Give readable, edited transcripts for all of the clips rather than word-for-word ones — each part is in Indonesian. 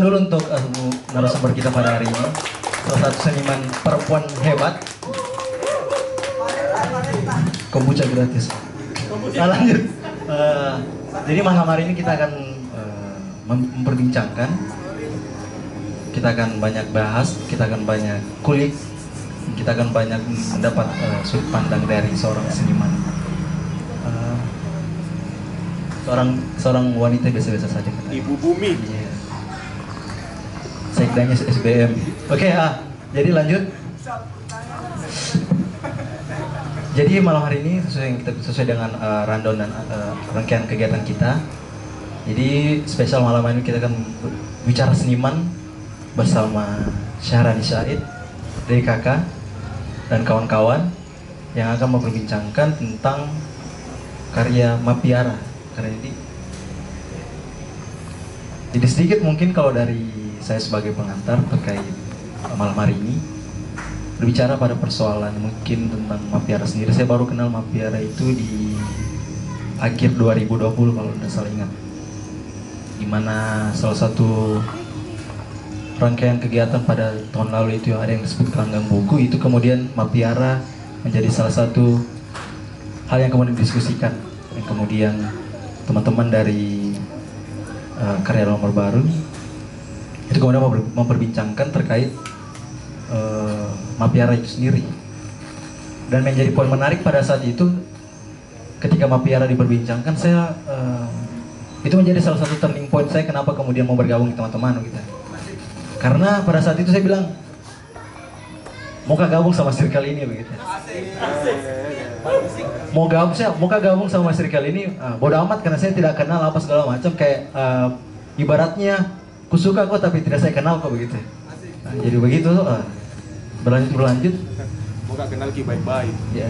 perkenalkan dulu untuk narasumber kita pada hari ini. Salah satu seniman perempuan hebat. Kombucha gratis. Nah, lanjut. Jadi malam hari ini kita akan memperbincangkan. Kita akan banyak bahas, kita akan banyak kulik, kita akan banyak mendapat sudut pandang dari seorang seniman. Seorang wanita biasa-biasa saja. Ibu Bumi. Iya. Sekdanya SBM. Oke, jadi lanjut. Jadi malam hari ini sesuai dengan rundown dan rangkaian kegiatan kita. Jadi spesial malam ini kita akan bicara seniman bersama Syahrani Syahid dari kakak dan kawan-kawan yang akan memperbincangkan tentang karya Mapiara. Karena ini, jadi sedikit mungkin kalau dari saya sebagai pengantar terkait malam hari ini berbicara pada persoalan mungkin tentang Mapiara sendiri. Saya baru kenal Mapiara itu di akhir 2020 kalau tidak salah ingat, dimana salah satu rangkaian kegiatan pada tahun lalu itu yang ada yang disebut gelanggang buku, itu kemudian Mapiara menjadi salah satu hal yang kemudian didiskusikan, yang kemudian teman-teman dari karya nomor baru itu kemudian memperbincangkan terkait Mapiara itu sendiri. Dan menjadi poin menarik pada saat itu ketika Mapiara diperbincangkan, saya itu menjadi salah satu turning point saya kenapa kemudian mau bergabung di teman-teman gitu. Karena pada saat itu saya bilang mau gabung sama circle ini begitu. Mau gabung sama circle ini, bodoh amat karena saya tidak kenal apa segala macam, kayak ibaratnya kusuka kok tapi tidak saya kenal kok begitu. Nah, jadi begitu berlanjut. Mau gak kenal ki baik-baik. Ya.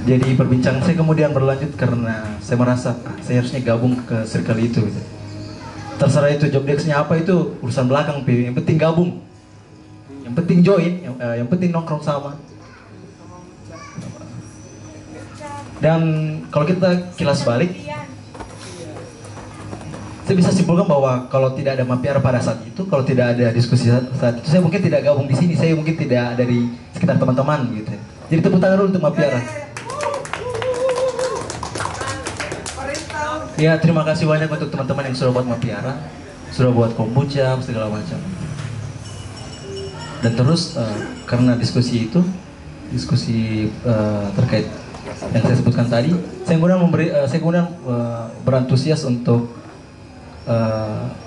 Jadi perbincangan saya kemudian berlanjut karena saya merasa saya harusnya gabung ke circle itu gitu. Terserah itu job desk-nya apa itu urusan belakang, yang penting gabung. Yang penting join, yang penting nongkrong sama. Dan kalau kita kilas balik, saya bisa simpulkan bahwa kalau tidak ada Mapiara pada saat itu, kalau tidak ada diskusi saat itu, saya mungkin tidak gabung di sini, saya mungkin tidak ada di sekitar teman-teman gitu. Jadi tepuk tangan dulu untuk Mapiara. Ya, terima kasih banyak untuk teman-teman yang sudah buat Mapiara, sudah buat kombucha, segala macam. Dan terus karena diskusi itu, terkait yang saya sebutkan tadi, saya kemudian berantusias untuk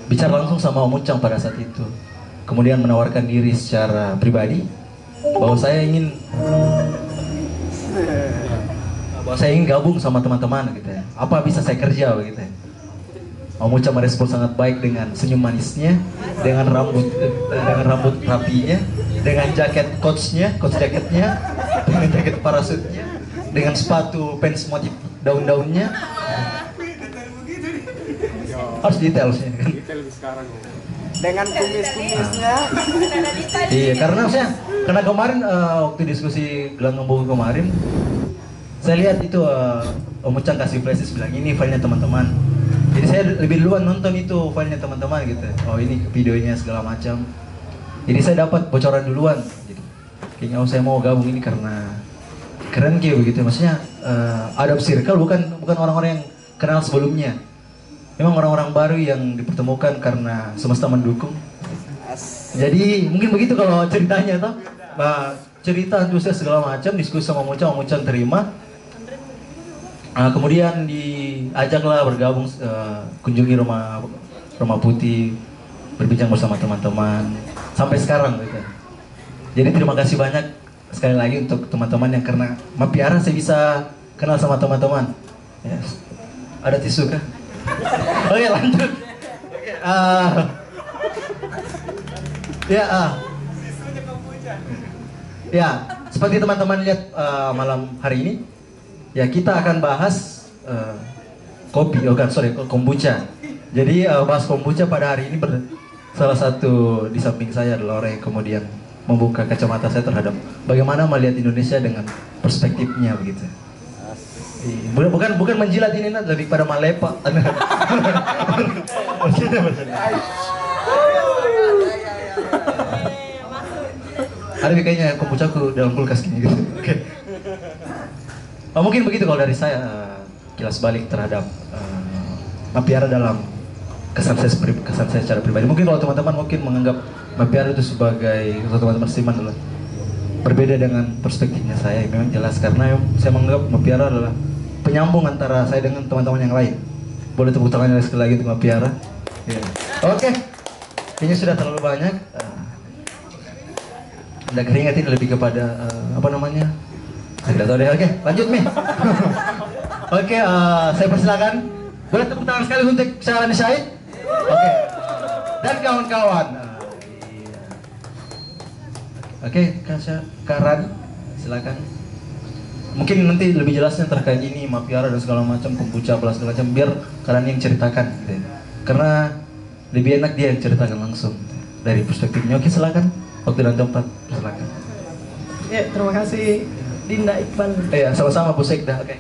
bicara langsung sama Om Ucang pada saat itu. Kemudian menawarkan diri secara pribadi bahwa saya ingin gabung sama teman-teman gitu ya. Apa bisa saya kerja begitu ya. Om Ucang merespon sangat baik dengan senyum manisnya, dengan rambut rapinya, dengan jaket coach jaketnya, dengan jaket parasutnya, dengan sepatu pants motif daun-daunnya. Harus detail sih kan. Detail sekarang. Dengan kumis-kumisnya. Iya, karena kemarin waktu diskusi gelanggang buku kemarin, saya lihat itu Om Ucang kasih flash bilang ini filenya teman-teman. Jadi saya lebih duluan nonton itu filenya teman-teman gitu. Oh ini videonya segala macam. Jadi saya dapat bocoran duluan. Gitu. Kayaknya saya mau gabung ini karena keren kayak begitu. Maksudnya Adopt Circle bukan orang-orang yang kenal sebelumnya. Memang orang-orang baru yang dipertemukan karena semesta mendukung. Jadi mungkin begitu kalau ceritanya toh. Cerita antusias segala macam, diskusi sama Om Ucang terima. Kemudian diajaklah bergabung, kunjungi rumah putih, berbincang bersama teman-teman sampai sekarang gitu. Jadi terima kasih banyak sekali lagi untuk teman-teman yang karena Mapiara saya bisa kenal sama teman-teman. Yes. Ada tisu kah? Oke, lanjut. Ya, seperti teman-teman lihat malam hari ini, ya kita akan bahas kombucha. Jadi bahas kombucha pada hari ini salah satu di samping saya adalah orang yang kemudian membuka kacamata saya terhadap bagaimana melihat Indonesia dengan perspektifnya begitu. Bukan menjilat ini, lebih pada malepa. Ada kayaknya kombuchaku dalam kulkas gini gitu. Oke. Mungkin begitu kalau dari saya kilas balik terhadap Mapiara dalam kesan saya secara pribadi. Mungkin kalau teman-teman mungkin menganggap Mapiara itu sebagai teman-teman seniman adalah berbeda dengan perspektifnya saya. Memang jelas karena saya menganggap Mapiara adalah penyambung antara saya dengan teman-teman yang lain. Boleh tepuk tangan sekali lagi untuk Mapiara. Yeah. Oke. Kayaknya sudah terlalu banyak. Anda keringat ini lebih kepada apa namanya? Saya tidak tahu deh. Oke, lanjut Mi. Oke, saya persilakan. Boleh tepuk tangan sekali untuk Syahrani Syahid. Oke. Dan kawan-kawan. Iya. Oke, Kak Rani, silakan. Mungkin nanti lebih jelasnya terkait ini Mapiara dan segala macam, kombucha segala macam, biar Kak Rani yang ceritakan. Gitu. Karena lebih enak dia yang ceritakan langsung dari perspektifnya. Oke, silakan. Waktu dan tempat, silakan. Ya, terima kasih Dinda Iqbal. Iya, sama-sama Bu Sekda. Oke.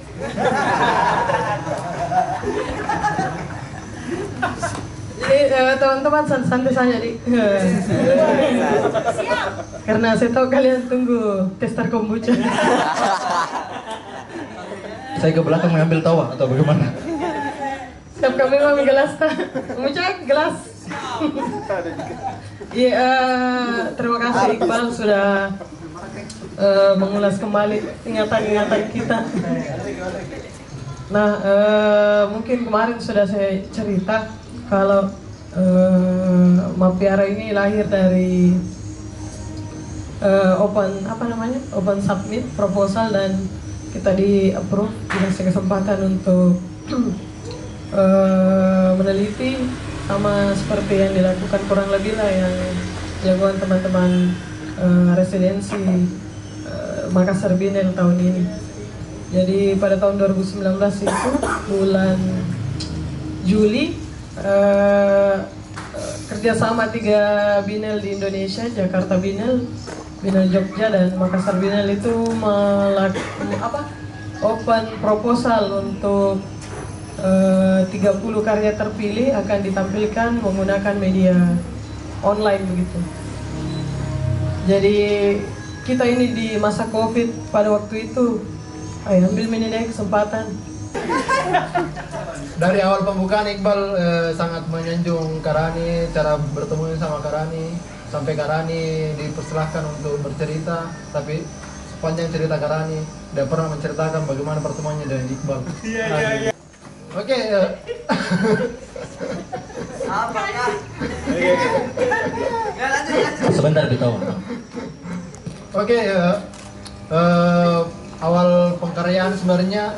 Jadi teman-teman santai saja di. Karena saya tahu kalian tunggu tester kombucha. Saya ke belakang mengambil tawa atau bagaimana? Siap kami mau gelas kombucha gelas. Iya, terima kasih Iqbal sudah mengulas kembali ingatan-ingatan kita. Nah, mungkin kemarin sudah saya cerita kalau Mapiara ini lahir dari open submit proposal dan kita di approve, dikasih kesempatan untuk meneliti sama seperti yang dilakukan kurang lebih lah yang dilakukan teman-teman residensi Makassar Binel tahun ini. Jadi pada tahun 2019 itu bulan Juli kerjasama 3 Binel di Indonesia, Jakarta Binel, Binel Jogja dan Makassar Binel itu open proposal untuk 30 karya terpilih akan ditampilkan menggunakan media online begitu. Jadi kita ini di masa COVID pada waktu itu, ayo ambil menilai kesempatan. Dari awal pembukaan Iqbal sangat menyanjung Karani, cara bertemu sama Karani, sampai Karani dipersilahkan untuk bercerita, tapi sepanjang cerita Karani tidak pernah menceritakan bagaimana pertemuannya dengan Iqbal. Iya. Oke. Sebentar ditawa. Oke, awal pengkaryaan sebenarnya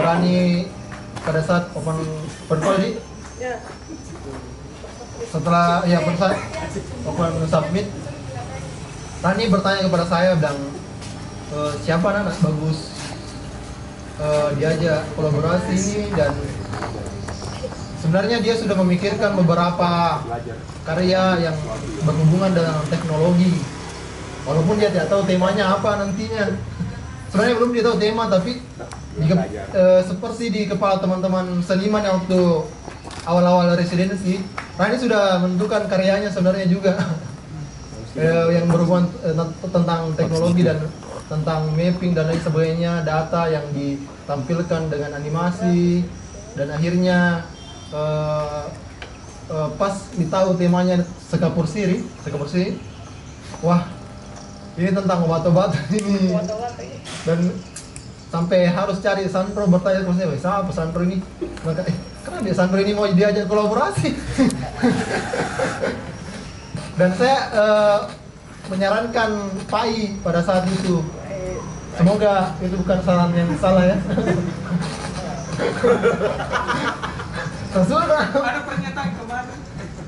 Rani pada saat open call di setelah pada saat open submit, Rani bertanya kepada saya bilang siapa anak bagus diajak kolaborasi ini, dan sebenarnya dia sudah memikirkan beberapa karya yang berhubungan dengan teknologi, walaupun dia tidak tahu temanya apa nantinya. Sebenarnya belum dia tahu tema, tapi seperti di kepala teman-teman seniman yang waktu awal-awal residensi, Rani sudah menentukan karyanya sebenarnya juga yang berhubungan tentang teknologi dan tentang mapping dan lain sebagainya, data yang ditampilkan dengan animasi, dan akhirnya pas ditahu temanya sekapur siri, wah ini tentang obat-obat ini, dan sampai harus cari Sandro, bertanya ke saya, siapa Sandro ini? Maka kenapa dia Sandro ini mau diajak kolaborasi? Dan saya menyarankan Pai pada saat itu. Semoga itu bukan saran yang salah ya. Sudah. Ada pernyataan kemarin.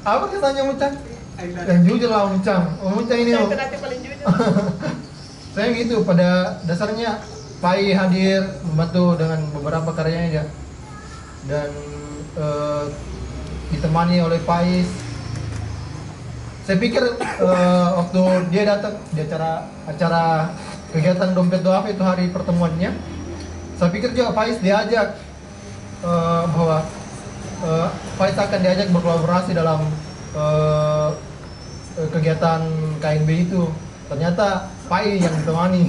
Apa katanya Mucang? Yang jujur lah Mucang. Mucang ini. Paling jujur. Saya gitu, pada dasarnya Pai hadir membantu dengan beberapa karyanya dan ditemani oleh Pais. Saya pikir waktu dia datang di acara kegiatan Dompet Doa itu hari pertemuannya, saya pikir juga Pais diajak bahwa Faiz akan diajak berkolaborasi dalam kegiatan KNB itu. Ternyata Pai yang ditemani.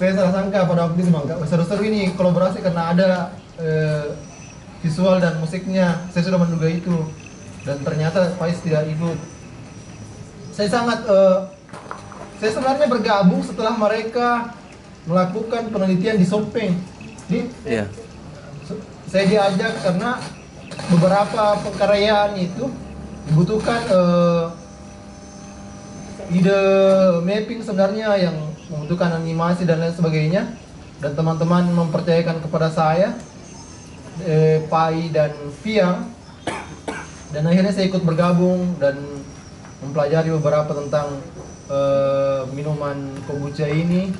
Saya salah sangka pada waktu itu, Bang, seru-seru ini kolaborasi karena ada visual dan musiknya. Saya sudah menduga itu, dan ternyata Faiz tidak ikut. Saya sebenarnya bergabung setelah mereka melakukan penelitian di Sopeng. Iya. Saya diajak karena beberapa pengkaryaan itu dibutuhkan ide mapping sebenarnya yang membutuhkan animasi dan lain sebagainya, dan teman-teman mempercayakan kepada saya, Pai dan Piang, dan akhirnya saya ikut bergabung dan mempelajari beberapa tentang minuman kombucha ini,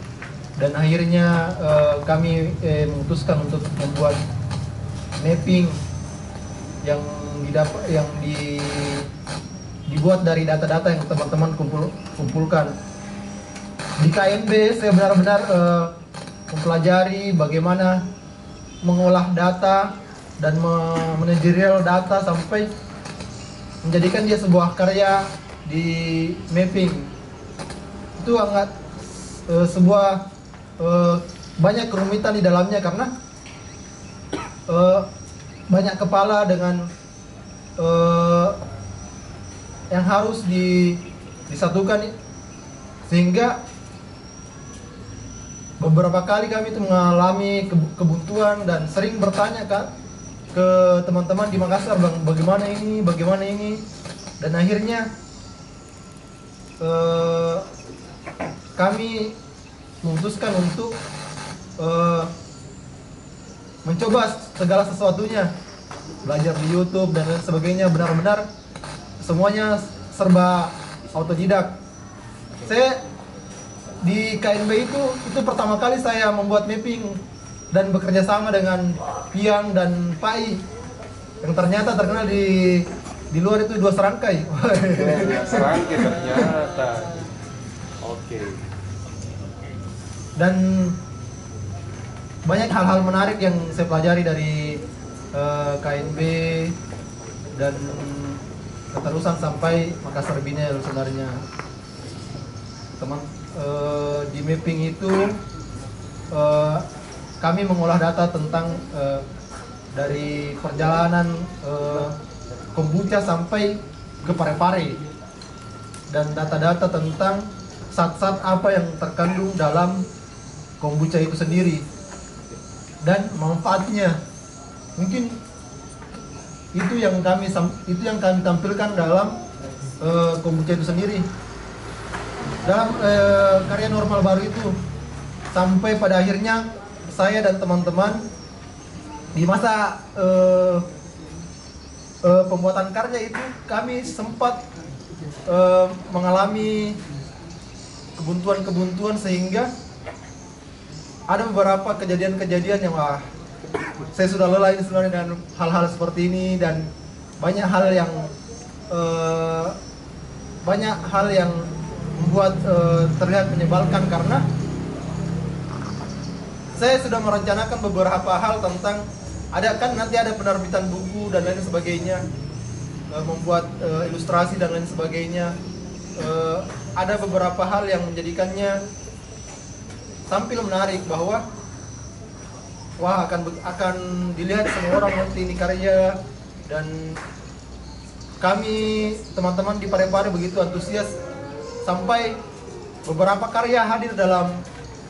dan akhirnya kami memutuskan untuk membuat mapping yang dibuat dari data-data yang teman-teman kumpulkan. Di KNB saya benar-benar mempelajari bagaimana mengolah data dan manajerial data sampai menjadikan dia sebuah karya di mapping. Itu sangat sebuah banyak kerumitan di dalamnya karena banyak kepala dengan yang harus disatukan, sehingga beberapa kali kami itu mengalami kebuntuan dan sering bertanya ke teman-teman di Makassar, Bang, bagaimana ini, dan akhirnya kami memutuskan untuk mencoba segala sesuatunya, belajar di YouTube dan lain sebagainya. Benar-benar semuanya serba autodidak. Saya di KNB itu pertama kali saya membuat mapping dan bekerja sama dengan Piang dan Pai, yang ternyata terkenal di luar itu 2 serangkai. Serangkai ternyata. Oke. Dan banyak hal-hal menarik yang saya pelajari dari KNB dan keterusan sampai Makassar Binel sebenarnya. Di mapping itu kami mengolah data tentang dari perjalanan kombucha sampai ke Parepare, dan data-data tentang zat-zat apa yang terkandung dalam kombucha itu sendiri dan manfaatnya. Mungkin itu yang kami tampilkan dalam kombucha itu sendiri. Dalam karya normal baru itu, sampai pada akhirnya saya dan teman-teman di masa pembuatan karya itu kami sempat mengalami kebuntuan sehingga ada beberapa kejadian-kejadian yang saya sudah lelah ini sebenarnya dengan hal-hal seperti ini, dan banyak hal yang membuat terlihat menyebalkan, karena saya sudah merencanakan beberapa hal tentang nanti ada penerbitan buku dan lain sebagainya, membuat ilustrasi dan lain sebagainya. Ada beberapa hal yang menjadikannya tampil menarik, bahwa akan dilihat semua orang nanti ini karya, dan kami teman-teman di Parepare begitu antusias sampai beberapa karya hadir dalam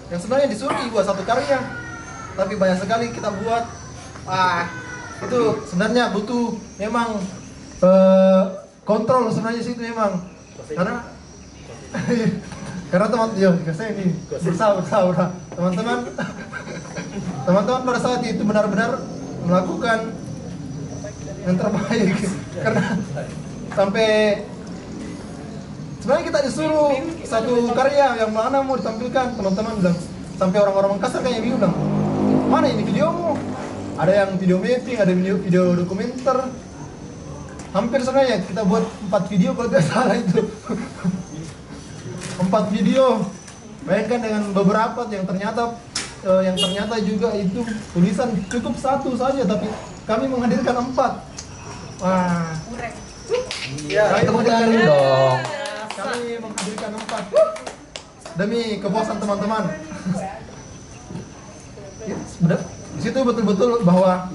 yang sebenarnya disuruh dibuat satu karya, tapi banyak sekali kita buat. Itu sebenarnya butuh memang kontrol sebenarnya situ memang, karena teman-teman saya ini bersama teman-teman pada saat itu benar-benar melakukan yang terbaik, karena sampai sebenarnya kita disuruh satu karya yang mana mau ditampilkan, teman-teman bilang, sampai orang-orang Makassar kayaknya bingung, bilang, mana ini videomu? Ada yang video mapping, ada video dokumenter. Hampir sebenarnya kita buat 4 video kalau tidak salah itu. 4 video. Bayangkan dengan beberapa yang ternyata juga itu tulisan cukup 1 saja, tapi kami menghadirkan 4. Wah. Ya, Tepuk tangan dulu dong. kami menghadirkan 4 demi kepuasan teman-teman. Ya, di situ betul-betul bahwa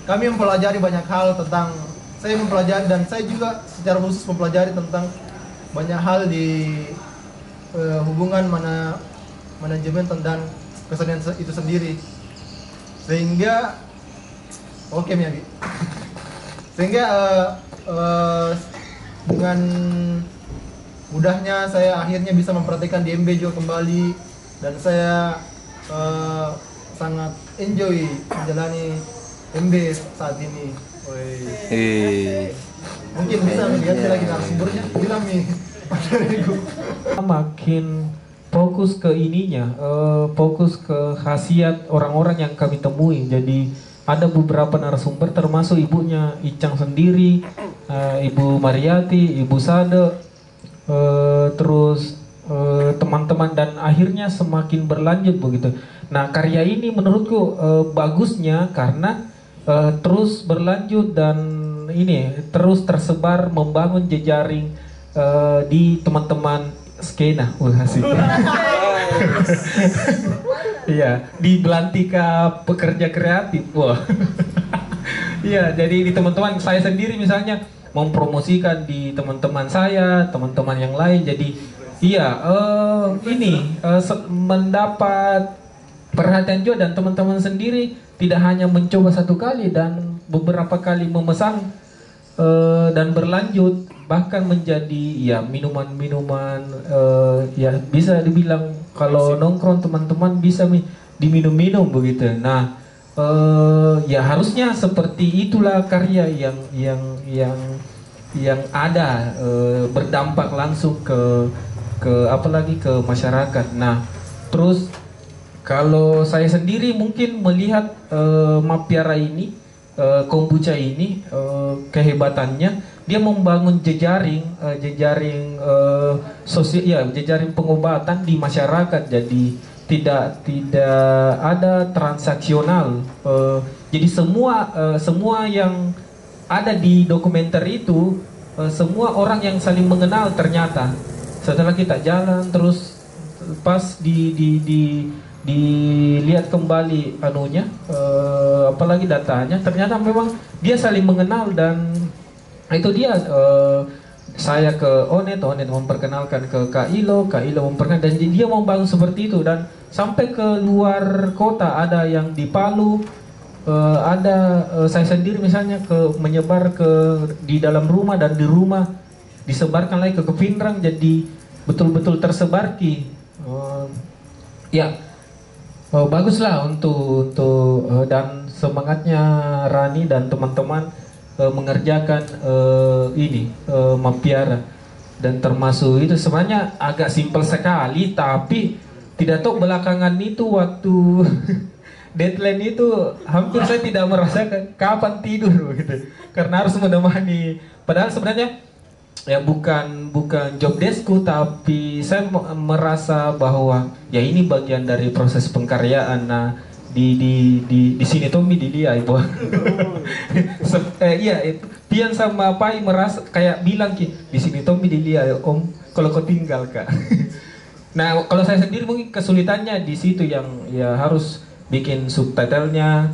kami mempelajari banyak hal tentang, saya mempelajari dan saya juga secara khusus mempelajari tentang banyak hal di hubungan manajemen dan kesenian itu sendiri. Sehingga oke Miyagi. Sehingga dengan mudahnya saya akhirnya bisa memperhatikan DMB juga kembali, dan saya sangat enjoy menjalani MB saat ini. Mungkin bisa melihat lagi narasumbernya, bilang nih makin fokus ke ininya, fokus ke khasiat orang-orang yang kami temui. Jadi ada beberapa narasumber termasuk ibunya Icang sendiri, Ibu Mariati, Ibu Sade, terus teman-teman, dan akhirnya semakin berlanjut begitu. Nah, karya ini menurutku bagusnya karena terus berlanjut dan ini terus tersebar membangun jejaring di teman-teman skena. Asik. Iya, di Belantika pekerja kreatif. Wah. Iya, jadi di teman-teman saya sendiri misalnya mempromosikan di teman-teman saya, teman-teman yang lain. Jadi iya, mendapat perhatian juga, dan teman-teman sendiri tidak hanya mencoba satu kali dan beberapa kali memesan dan berlanjut, bahkan menjadi ya minuman-minuman, ya bisa dibilang kalau nongkrong teman-teman bisa diminum-minum begitu. Nah, ya harusnya seperti itulah karya yang ada, berdampak langsung ke apalagi ke masyarakat. Nah, terus kalau saya sendiri mungkin melihat Mapiara ini, kombucha ini, kehebatannya dia membangun jejaring sosial, ya jejaring pengobatan di masyarakat. Jadi tidak ada transaksional. Jadi semua yang ada di dokumenter itu, semua orang yang saling mengenal ternyata. Setelah kita jalan terus pas dilihat kembali anunya, apalagi datanya, ternyata memang dia saling mengenal. Dan itu dia, saya ke Onet memperkenalkan ke Kak Ilo memperkenalkan, dan dia mau bangun seperti itu. Dan sampai ke luar kota, ada yang di Palu, ada saya sendiri misalnya menyebar di dalam rumah, dan di rumah disebarkan lagi ke Pindrang, jadi betul-betul tersebar ya. Baguslah untuk dan semangatnya Rani dan teman-teman mengerjakan Mapiara, dan termasuk itu sebenarnya agak simpel sekali, tapi tidak tahu belakangan itu waktu deadline itu hampir saya tidak merasakan kapan tidur gitu, karena harus menemani. Padahal sebenarnya ya bukan job deskku, tapi saya merasa bahwa ya ini bagian dari proses pengkaryaan. Nah, di sini Tommy di dia itu. Iya, itu Pian sama Pai merasa kayak bilang di sini Tommy di dia, Om, kalau kau tinggal Kak. Nah, kalau saya sendiri mungkin kesulitannya di situ, yang ya harus bikin subtitlenya,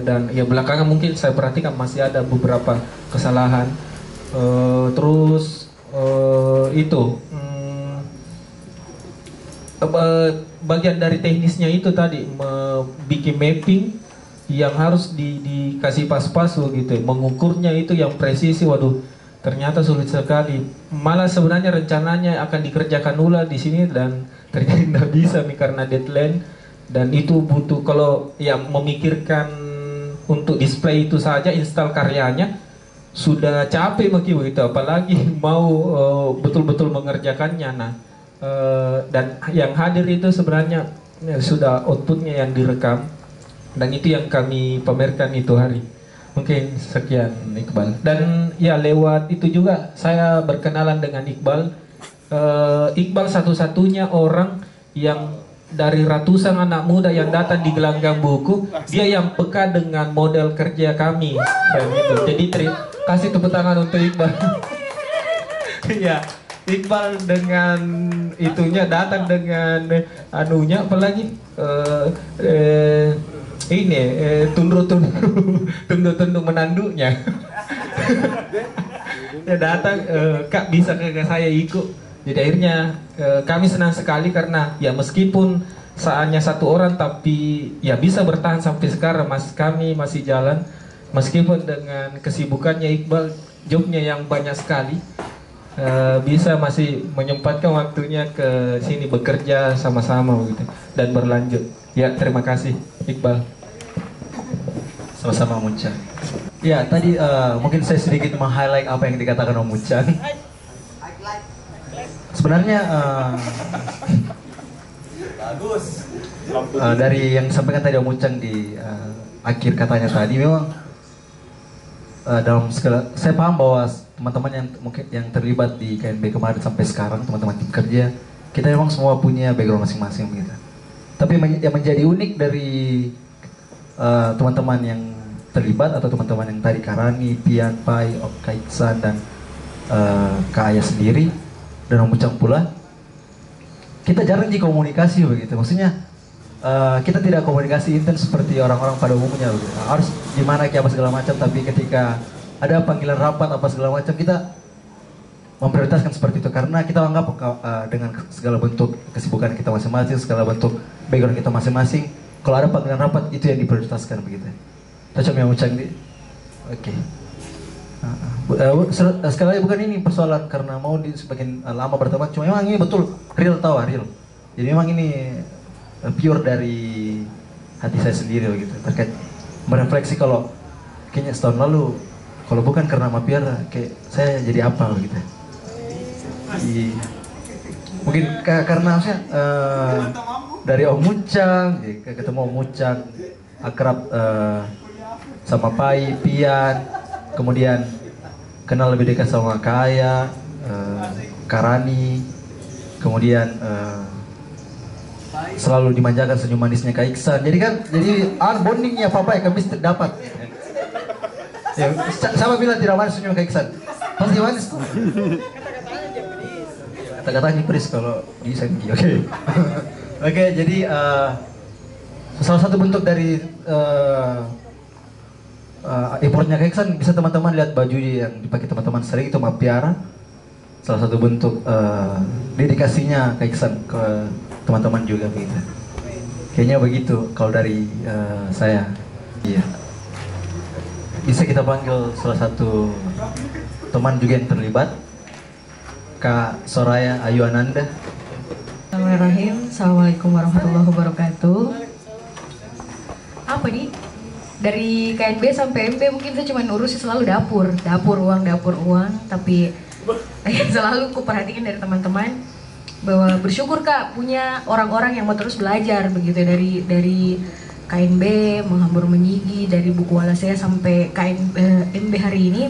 dan ya belakangan mungkin saya perhatikan masih ada beberapa kesalahan. Terus bagian dari teknisnya itu tadi, bikin mapping yang harus dikasih pas-pas gitu, mengukurnya itu yang presisi. Waduh, ternyata sulit sekali. Malah sebenarnya rencananya akan dikerjakan ulang di sini, dan ternyata tidak bisa nih karena deadline. Dan itu butuh, kalau yang memikirkan untuk display itu saja, install karyanya sudah capek begitu, apalagi mau betul-betul mengerjakannya. Nah, dan yang hadir itu sebenarnya sudah outputnya yang direkam, dan itu yang kami pamerkan itu hari. Mungkin sekian Iqbal. Dan ya lewat itu juga saya berkenalan dengan Iqbal. Iqbal satu-satunya orang yang dari ratusan anak muda yang datang di gelanggang buku, dia yang peka dengan model kerja kami. Gitu. Jadi kasih tepuk tangan untuk Iqbal. Iya, Iqbal dengan itunya datang dengan anunya, apalagi ini tunduk menanduknya. Ya datang, Kak bisa ke saya ikut. Jadi akhirnya kami senang sekali karena ya meskipun saatnya satu orang tapi ya bisa bertahan sampai sekarang. Kami masih jalan meskipun dengan kesibukannya Iqbal, jobnya yang banyak sekali, bisa masih menyempatkan waktunya ke sini bekerja sama-sama begitu dan berlanjut. Ya terima kasih Iqbal. Sama-sama Om Ucang. Ya tadi mungkin saya sedikit meng-highlight apa yang dikatakan Om Ucang. Sebenarnya dari yang disampaikan tadi Om Ucang di akhir katanya tadi, memang dalam segala, saya paham bahwa teman-teman yang mungkin yang terlibat di KNB kemarin sampai sekarang, teman-teman tim kerja, kita memang semua punya background masing-masing begitu. Tapi yang menjadi unik dari teman-teman yang terlibat atau teman-teman yang tadi Karani, Pian, Pai, Kak Iksan dan Kak Ayah sendiri dan Om Ucang pula, kita jarang komunikasi begitu. Maksudnya kita tidak komunikasi intens seperti orang-orang pada umumnya begitu. Harus gimana kayak apa segala macam, tapi ketika ada panggilan rapat apa segala macam kita memprioritaskan seperti itu karena kita anggap dengan segala bentuk kesibukan kita masing-masing, segala bentuk background kita masing-masing, kalau ada panggilan rapat itu yang diprioritaskan begitu. Cocok ya Om Ucang di? Oke. Sekali lagi bukan ini persoalan karena mau di sebagian lama berteman, cuma memang ini betul real real. Jadi memang ini pure dari hati saya sendiri begitu, terkait merefleksi kalau kayaknya setahun lalu kalau bukan karena Mapiar kayak saya jadi apa begitu. Mungkin karena maksudnya dari Om Ucang, ketemu Om Ucang akrab sama Pai, Pian, kemudian kenal lebih dekat sama Kaya, Karani, kemudian selalu dimanjakan senyum manisnya Kak Iksan. Jadi kan, bondingnya Papa ya kami dapat. Ya, sama bilang tidak manis senyum Kak Iksan, pasti manis tuh. Kata-katanya peris kalau di Senki, oke. Oke, jadi salah satu bentuk dari importnya Kak Iksan, bisa teman-teman lihat baju yang dipakai teman-teman sering itu Mapiara. Salah satu bentuk dedikasinya Kak Iksan ke teman-teman juga begitu. Kayaknya begitu kalau dari saya. Iya. Bisa kita panggil salah satu teman juga yang terlibat, Kak Soraya Ayu Ananda. Bismillahirrahmanirrahim. Assalamualaikum warahmatullahi wabarakatuh. Apa nih? Dari KNB sampai MB mungkin saya cuma urusin selalu dapur uang, tapi selalu kuperhatikan dari teman-teman bahwa bersyukur Kak punya orang-orang yang mau terus belajar begitu dari KNB menghambur menyigi, dari buku wala saya sampai MB hari ini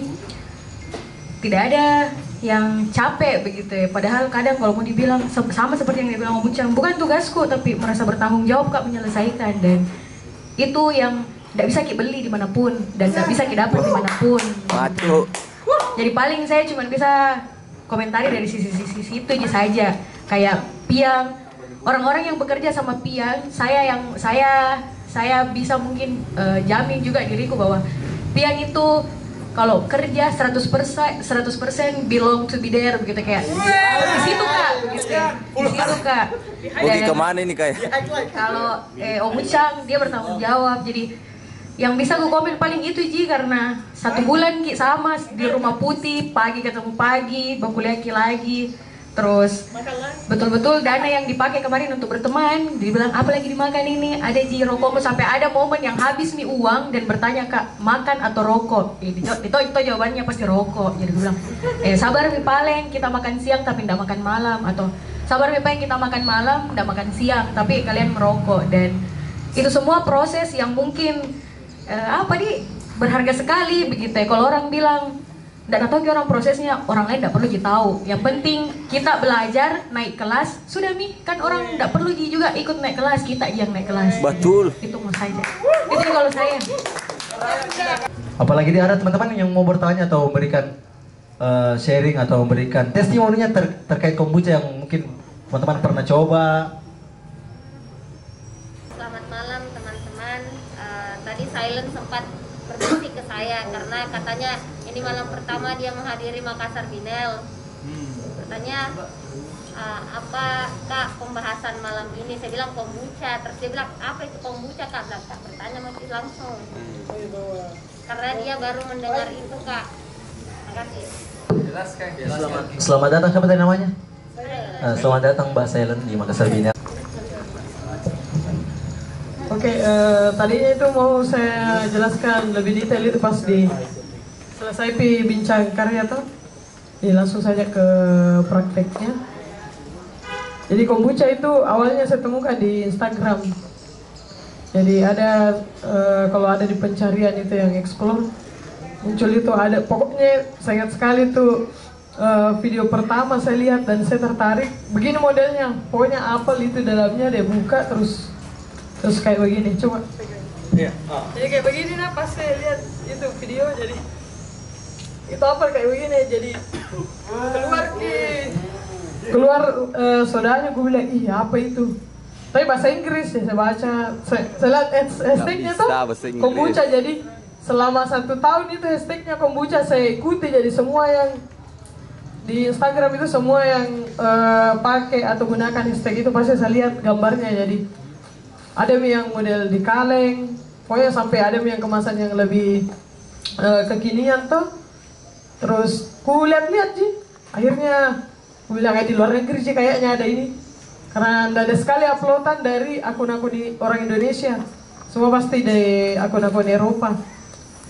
tidak ada yang capek begitu ya. Padahal kadang kalau mau dibilang sama seperti yang dibilang Om Ucang, bukan tugasku tapi merasa bertanggung jawab Kak menyelesaikan, dan itu yang tidak bisa kita beli dimanapun dan tidak bisa kita dapat dimanapun. Jadi paling saya cuma bisa komentari dari sisi-sisi itu aja saja. Kayak Piang, orang-orang yang bekerja sama Piang, saya bisa mungkin jamin juga diriku bahwa Piang itu kalau kerja 100% belong to be there begitu, kayak di situ Kak, begitu. Di situ Kak. Pergi kemana ini kayak? Kalau Om Ucang dia bertanggung jawab, jadi yang bisa gue komen paling itu Ji, karena 1 bulan Ki sama di rumah putih, pagi ketemu pagi, bangkuliah Ki lagi, terus betul-betul dana yang dipakai kemarin untuk berteman, dibilang apa lagi dimakan ini, ada Ji rokokmu, sampai ada momen yang habis nih uang dan bertanya Kak makan atau rokok, itu jawabannya pasti rokok. Jadi gue bilang sabar Mi Paleng kita makan siang tapi tidak makan malam, atau sabar Mi Paleng kita makan malam tidak makan siang tapi kalian merokok. Dan itu semua proses yang mungkin berharga sekali begitu ya. Kalau orang bilang Nggak tahu orang prosesnya, orang lain nggak perlu tahu. Yang penting kita belajar naik kelas, sudah Mi. Kan orang nggak perlu juga ikut naik kelas, kita yang naik kelas. Betul. Itu mau saja. Itu kalau saya. Apalagi ada teman-teman yang mau bertanya atau memberikan sharing atau memberikan testimoninya terkait kombucha yang mungkin teman-teman pernah coba. Selamat malam teman-teman. Tadi Silent sempat berbisik ke saya karena katanya ini malam pertama dia menghadiri Makassar Binel. Katanya apa Kak pembahasan malam ini? Saya bilang kombucha. Terus dia bilang apa itu kombucha Kak? Tak bertanya masih langsung. Karena dia baru mendengar itu Kak. Terima kasih. Selamat datang, siapa tadi namanya? Selamat datang Mbak Silent di Makassar Binel. Oke, tadinya itu mau saya jelaskan lebih detail itu pas di selesai bincang karya tuh. Langsung saja ke prakteknya. Jadi kombucha itu awalnya saya temukan di Instagram. Jadi ada kalau ada di pencarian itu yang explore muncul itu ada, pokoknya saya ingat sekali tuh video pertama saya lihat dan saya tertarik. Begini modelnya, pokoknya apel itu dalamnya dia buka terus kayak begini, coba. Jadi kayak begini nah pas saya lihat itu video, jadi itu apel kayak begini, jadi keluar sodanya, gue bilang ih apa itu, tapi bahasa Inggris ya saya baca, saya lihat hashtagnya tuh kombucha. Jadi selama 1 tahun itu hashtagnya kombucha saya ikuti, jadi semua yang di Instagram itu semua yang pakai atau gunakan hashtag itu pasti saya lihat gambarnya. Jadi ada yang model di kaleng, pokoknya sampai ada yang kemasan yang lebih kekinian tuh. Terus ku lihat-lihat sih, akhirnya ku bilang di luar negeri sih kayaknya ada ini, karena ada sekali uploadan dari akun-akun orang Indonesia, semua pasti dari akun-akun Eropa.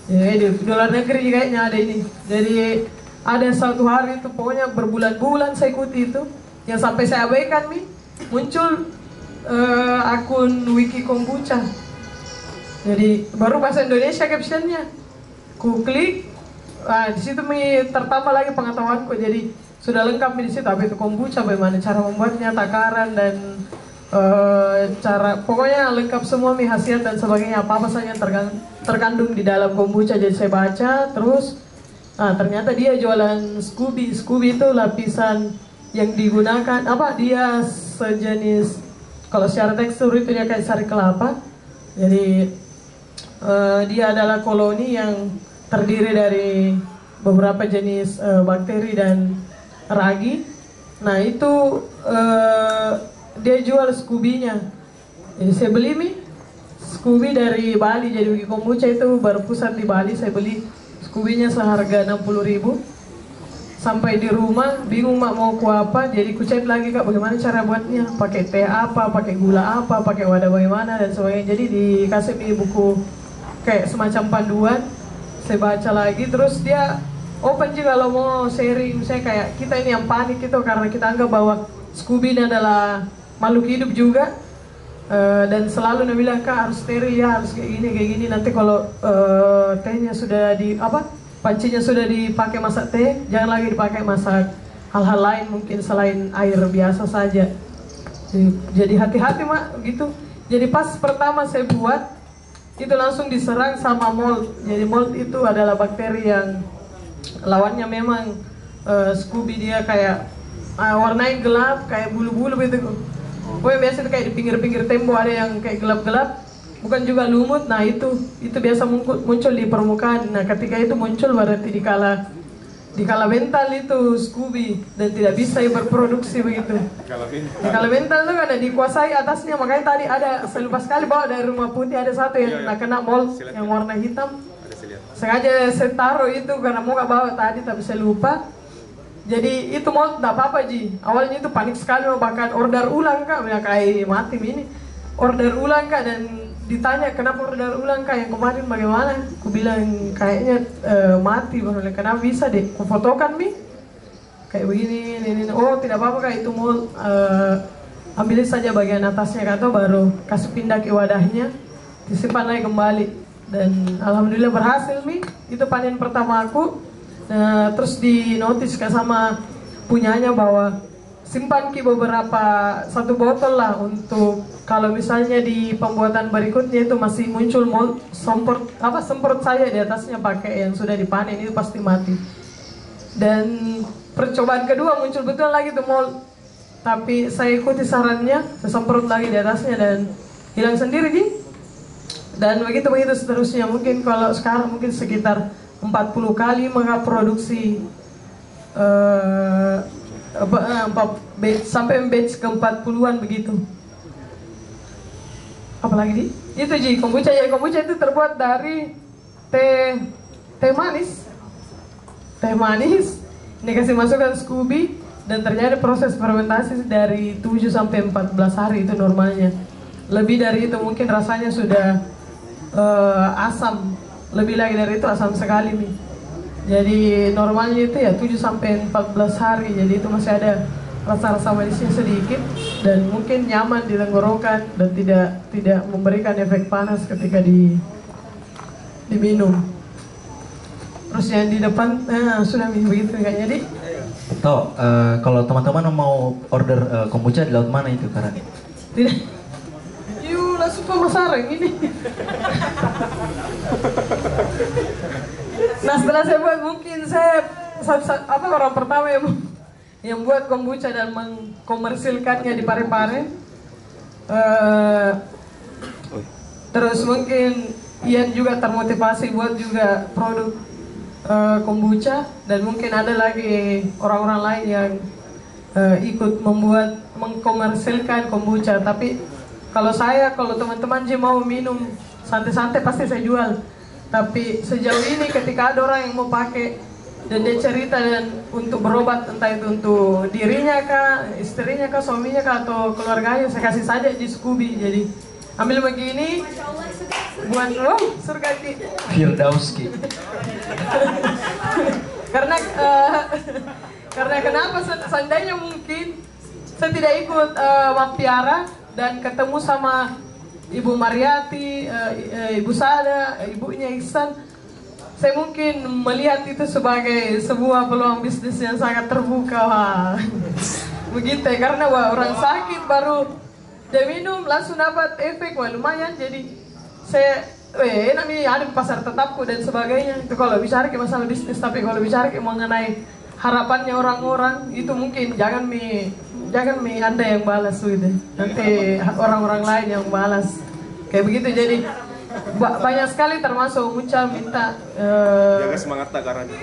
Ya, di luar negeri kayaknya ada ini. Jadi ada satu hari itu pokoknya berbulan-bulan saya ikuti itu, yang sampai saya abaikan nih muncul akun wiki kombucha. Jadi baru bahasa Indonesia captionnya, ku klik, di situ tertambah lagi pengetahuanku. Jadi sudah lengkap di situ apa itu kombucha, bagaimana cara membuatnya, takaran dan cara, pokoknya lengkap semua khasiat dan sebagainya, apa saja yang terkandung di dalam kombucha. Jadi saya baca terus, ternyata dia jualan Scooby itu lapisan yang digunakan apa, dia sejenis, kalau secara tekstur itu dia kayak sari kelapa. Jadi dia adalah koloni yang terdiri dari beberapa jenis bakteri dan ragi. Nah itu dia jual Scooby-nya. Jadi saya beli Scooby dari Bali. Jadi wiki kombucha itu berpusat di Bali. Saya beli Scooby-nya seharga 60.000. Sampai di rumah bingung mak mau ku apa. Jadi ku chat lagi Kak bagaimana cara buatnya, pakai teh apa, pakai gula apa, pakai wadah bagaimana dan sebagainya. Jadi dikasih buku kayak semacam panduan. Saya baca lagi, terus dia open juga kalau mau sharing. Saya kayak kita ini yang panik itu karena kita anggap bahwa Scooby ini adalah makhluk hidup juga, dan selalu dia bilang Kak harus steril ya, harus kayak gini. Nanti kalau tehnya sudah pancinya sudah dipakai masak teh, jangan lagi dipakai masak hal-hal lain mungkin selain air biasa saja. Jadi hati-hati mak gitu. Jadi pas pertama saya buat itu langsung diserang sama mold. Jadi mold itu adalah bakteri yang lawannya memang Scooby, dia kayak warnanya gelap kayak bulu-bulu gitu. Pokoknya biasa itu kayak di pinggir-pinggir tembok ada yang kayak gelap-gelap, bukan juga lumut. Nah itu biasa muncul di permukaan. Nah ketika itu muncul berarti dikala mental itu Scooby dan tidak bisa berproduksi begitu. Dikala mental itu kan dikuasai atasnya. Makanya tadi ada, saya lupa sekali bawa dari Rumah Putih ada satu yang kena mold yang warna hitam. Sengaja saya taruh itu karena mau gak bawa tadi tapi saya lupa. Jadi itu mold gak apa-apa Ji. Awalnya itu panik sekali, bahkan order ulang Kak, bilang kayak mati ini. Order ulang Kak, dan ditanya kenapa order ulang Kak, yang kemarin bagaimana? Aku bilang kayaknya mati. Kenapa bisa deh? Aku fotokan kayak begini, ini. Oh tidak apa-apa Kak, itu mold. Ambilin saja bagian atasnya Kak, baru kasih pindah ke wadahnya, disimpan lagi kembali. Dan alhamdulillah berhasil Itu panen pertama aku. Nah, terus di notis sama punyanya bahwa simpan ki beberapa satu botol lah untuk kalau misalnya di pembuatan berikutnya itu masih muncul semprot saya di atasnya pakai yang sudah dipanen itu pasti mati. Dan percobaan kedua muncul betul lagi tuh mold, tapi saya ikuti sarannya, saya semprot lagi di atasnya dan hilang sendiri Ji. Dan begitu seterusnya. Mungkin kalau sekarang mungkin sekitar 40 kali produksi sampai batch ke 40-an begitu. Apalagi di itu Ji, kombucha ya, kombucha itu terbuat dari teh manis. Teh manis ini kasih masukkan Scooby dan terjadi proses fermentasi dari 7 sampai 14 hari itu normalnya. Lebih dari itu mungkin rasanya sudah asam, lebih lagi dari itu asam sekali nih. Jadi normalnya itu ya 7 sampai 14 hari. Jadi itu masih ada rasa-rasa manisnya sedikit dan mungkin nyaman di tenggorokan dan tidak memberikan efek panas ketika diminum. Terus yang di depan sudah begitu kayaknya Di. Toh, kalau teman-teman mau order kombucha di laut mana itu Karani? Tidak. Yuk langsung pemasaran ini. Nah setelah saya buat mungkin saya orang pertama yang buat kombucha dan mengkomersilkannya di Parepare. Terus mungkin Ian juga termotivasi buat juga produk kombucha dan mungkin ada lagi orang-orang lain yang ikut mengkomersilkan kombucha. Tapi kalau teman-teman mau minum santai-santai pasti saya jual. Tapi sejauh ini ketika ada orang yang mau pakai dan dia cerita dan untuk berobat, entah itu untuk dirinya kah, istrinya kah, suaminya kah, atau keluarganya, saya kasih saja di Scooby. Jadi ambil begini buat surga Ki Firdauski. karena kenapa seandainya mungkin saya tidak ikut Mampiara dan ketemu sama Ibu Mariati, Ibu Sada, ibunya Ihsan, saya mungkin melihat itu sebagai sebuah peluang bisnis yang sangat terbuka. Begitu ya, karena orang sakit baru dia minum langsung dapat efek, lumayan. Jadi saya enak nih, ada pasar tetapku dan sebagainya. Itu kalau bicara ke masalah bisnis, tapi kalau bicara ke mengenai harapannya orang-orang itu mungkin jangan Anda yang balas gitu. Nanti orang-orang lain yang balas. Kayak begitu. Jadi banyak sekali termasuk Muca minta jaga semangat tak Karani.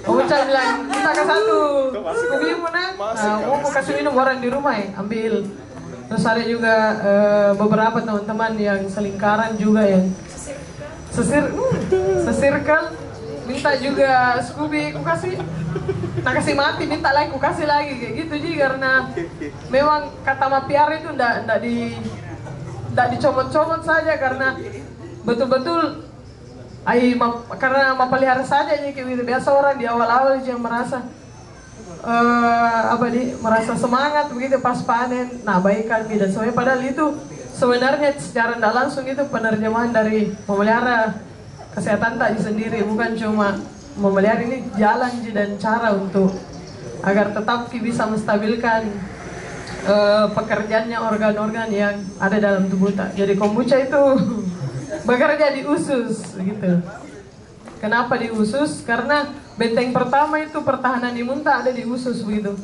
Muca bilang minta ke satu Scooby mau kasih minum orang di rumah ya, ambil. Terus ada juga beberapa teman-teman yang selingkaran juga yang sesirkel minta juga Scooby, aku kasih, kasih mati, minta lagi, aku kasih lagi kayak gitu Ji. Karena memang kata Mapiar itu ndak dicomot-comot saja, karena betul-betul karena mempelihara saja nih kayak gitu. Biasa orang di awal-awal yang merasa merasa semangat begitu pas panen, baikan dan semuanya, padahal itu sebenarnya secara tidak langsung itu penerjemahan dari memelihara kesehatan tadi sendiri, bukan cuma memelihara, ini jalan dan cara untuk agar tetap bisa menstabilkan pekerjaannya organ-organ yang ada dalam tubuh tak. Jadi kombucha itu bekerja di usus gitu. Kenapa di usus? Karena benteng pertama itu pertahanan imun tak ada di usus begitu.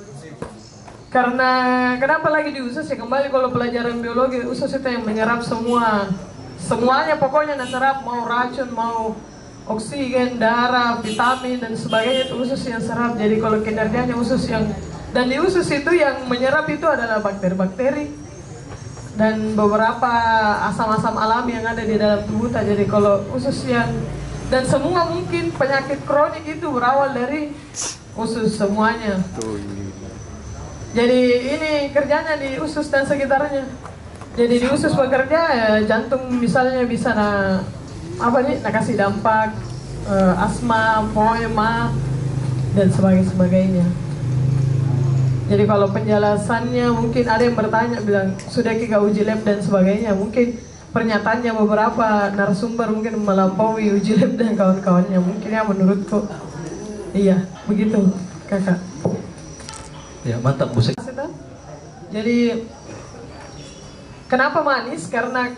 Karena kenapa lagi di usus ya, kembali kalau pelajaran biologi, usus itu yang menyerap semuanya pokoknya serap, mau racun, mau oksigen, darah, vitamin dan sebagainya, itu usus yang serap. Jadi kalau kinerjanya usus dan di usus itu yang menyerap itu adalah bakteri-bakteri dan beberapa asam-asam alami yang ada di dalam tubuh. Jadi kalau usus dan semua mungkin penyakit kronik itu berawal dari usus semuanya. Jadi ini kerjanya di usus dan sekitarnya. Jadi di usus bekerja jantung misalnya bisa kasih dampak asma, poema dan sebagainya. Jadi kalau penjelasannya mungkin ada yang bertanya bilang sudah kita uji lab dan sebagainya, mungkin pernyataannya beberapa narasumber mungkin melampaui uji lab dan kawan-kawannya, mungkin ya menurutku iya begitu kakak. Ya mantap Bu Sek. Jadi kenapa manis? Karena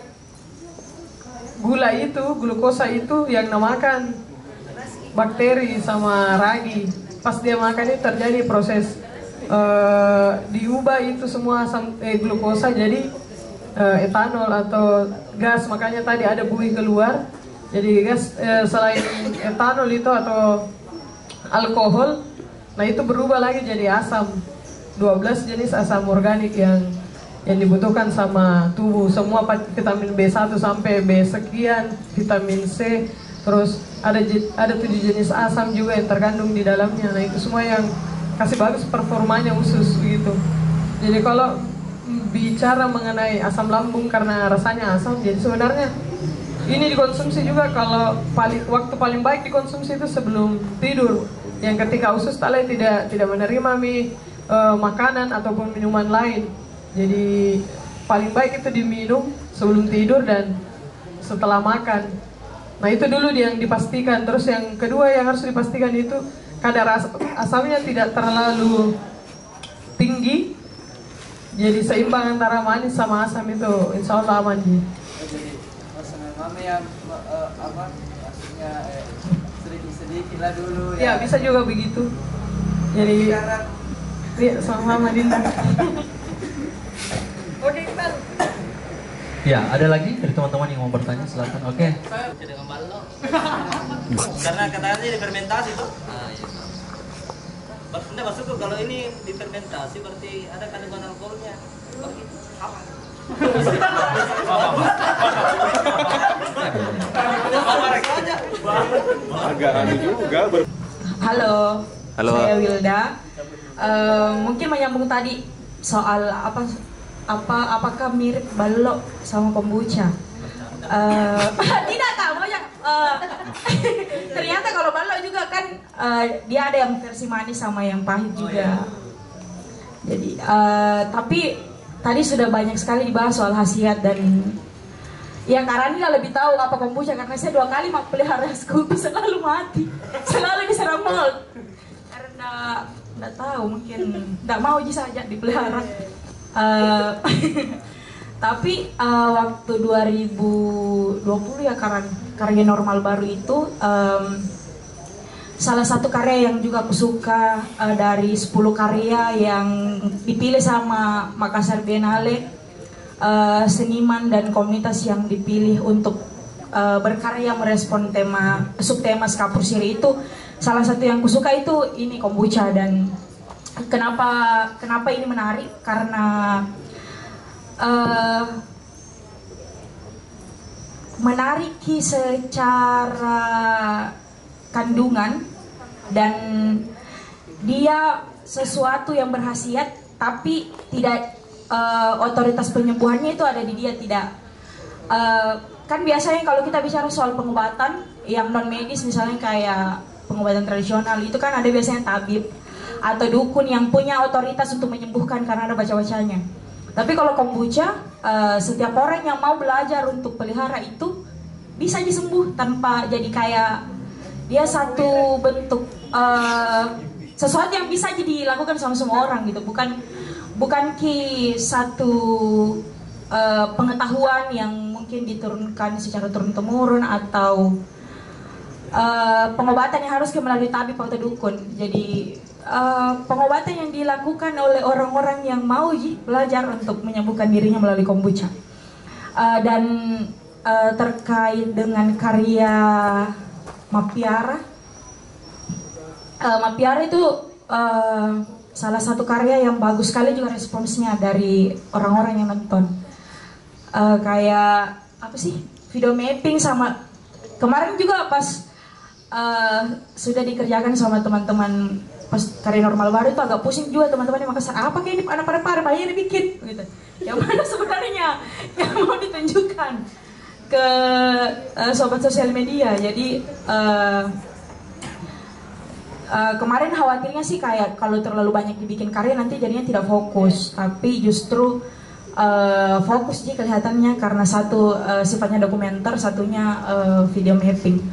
gula itu, glukosa itu yang namakan bakteri sama ragi. Pas dia makan itu terjadi proses diubah itu semua glukosa jadi etanol atau gas. Makanya tadi ada buih keluar. Jadi gas selain etanol itu atau alkohol, nah itu berubah lagi jadi asam. 12 jenis asam organik yang dibutuhkan sama tubuh. Semua vitamin B1 sampai B sekian, vitamin C, terus ada 7 jenis asam juga yang terkandung di dalamnya. Nah itu semua yang kasih bagus performanya usus begitu. Jadi kalau bicara mengenai asam lambung karena rasanya asam, jadi sebenarnya ini dikonsumsi juga kalau waktu paling baik dikonsumsi itu sebelum tidur. Yang ketika usus tidak menerima makanan ataupun minuman lain. Jadi paling baik itu diminum sebelum tidur dan setelah makan. Nah itu dulu yang dipastikan. Terus yang kedua yang harus dipastikan itu kadar asamnya tidak terlalu tinggi. Jadi seimbang antara manis sama asam itu insya Allah aman. Jadi mama yang maksudnya sedikit-sedikit lah dulu ya. Bisa juga begitu. Jadi iya, sama Mama Dinda. Oke, Iqbal. Ya, ada lagi dari teman-teman yang mau bertanya, silakan. Oke. Dengan balok. Karena katanya difermentasi tuh. Bunda maksudku kalau ini difermentasi berarti ada kandungan alkoholnya. Apa? Agak aneh juga. Halo. Saya Wilda. Mungkin menyambung tadi soal apakah mirip balok sama kombucha? Tidak tahu banyak. Ternyata kalau balok juga kan dia ada yang versi manis sama yang pahit juga. Jadi tapi tadi sudah banyak sekali dibahas soal khasiat dan ya Karanila lebih tahu apa kombucha karena saya 2 kali pelihara Scoopy selalu mati, selalu diserang mold. Nggak tahu, mungkin nggak mau saja dipelihara. Tapi waktu 2020 ya karya normal baru itu salah satu karya yang juga aku suka dari 10 karya yang dipilih sama Makassar Biennale, seniman dan komunitas yang dipilih untuk berkarya merespon subtema Skapur Siri itu. Salah satu yang kusuka itu ini kombucha. Dan kenapa ini menarik karena menarik secara kandungan dan dia sesuatu yang berkhasiat tapi tidak otoritas penyembuhannya itu ada di dia tidak. Kan biasanya kalau kita bicara soal pengobatan yang non medis misalnya kayak pengobatan tradisional itu kan ada biasanya tabib atau dukun yang punya otoritas untuk menyembuhkan karena ada baca-bacanya. Tapi kalau kombucha, setiap orang yang mau belajar untuk pelihara itu bisa disembuh tanpa jadi kayak dia satu bentuk sesuatu yang bisa jadi dilakukan sama semua orang gitu. Bukan satu pengetahuan yang mungkin diturunkan secara turun-temurun atau pengobatan yang harus melalui tabib atau dukun. Jadi pengobatan yang dilakukan oleh orang-orang yang mau belajar untuk menyembuhkan dirinya melalui kombucha. Dan terkait dengan karya Mapiara, Mapiara itu salah satu karya yang bagus sekali juga responsnya dari orang-orang yang nonton. Kayak apa sih, video mapping sama kemarin juga pas sudah dikerjakan sama teman-teman pas karya normal baru itu agak pusing juga teman-teman di Makassar. Apa kayak ini pada banyak dibikin gitu. Yang mana sebenarnya yang mau ditunjukkan ke sobat sosial media. Jadi kemarin khawatirnya sih kayak kalau terlalu banyak dibikin karya nanti jadinya tidak fokus. Tapi justru fokus sih kelihatannya karena satu sifatnya dokumenter, satunya video mapping.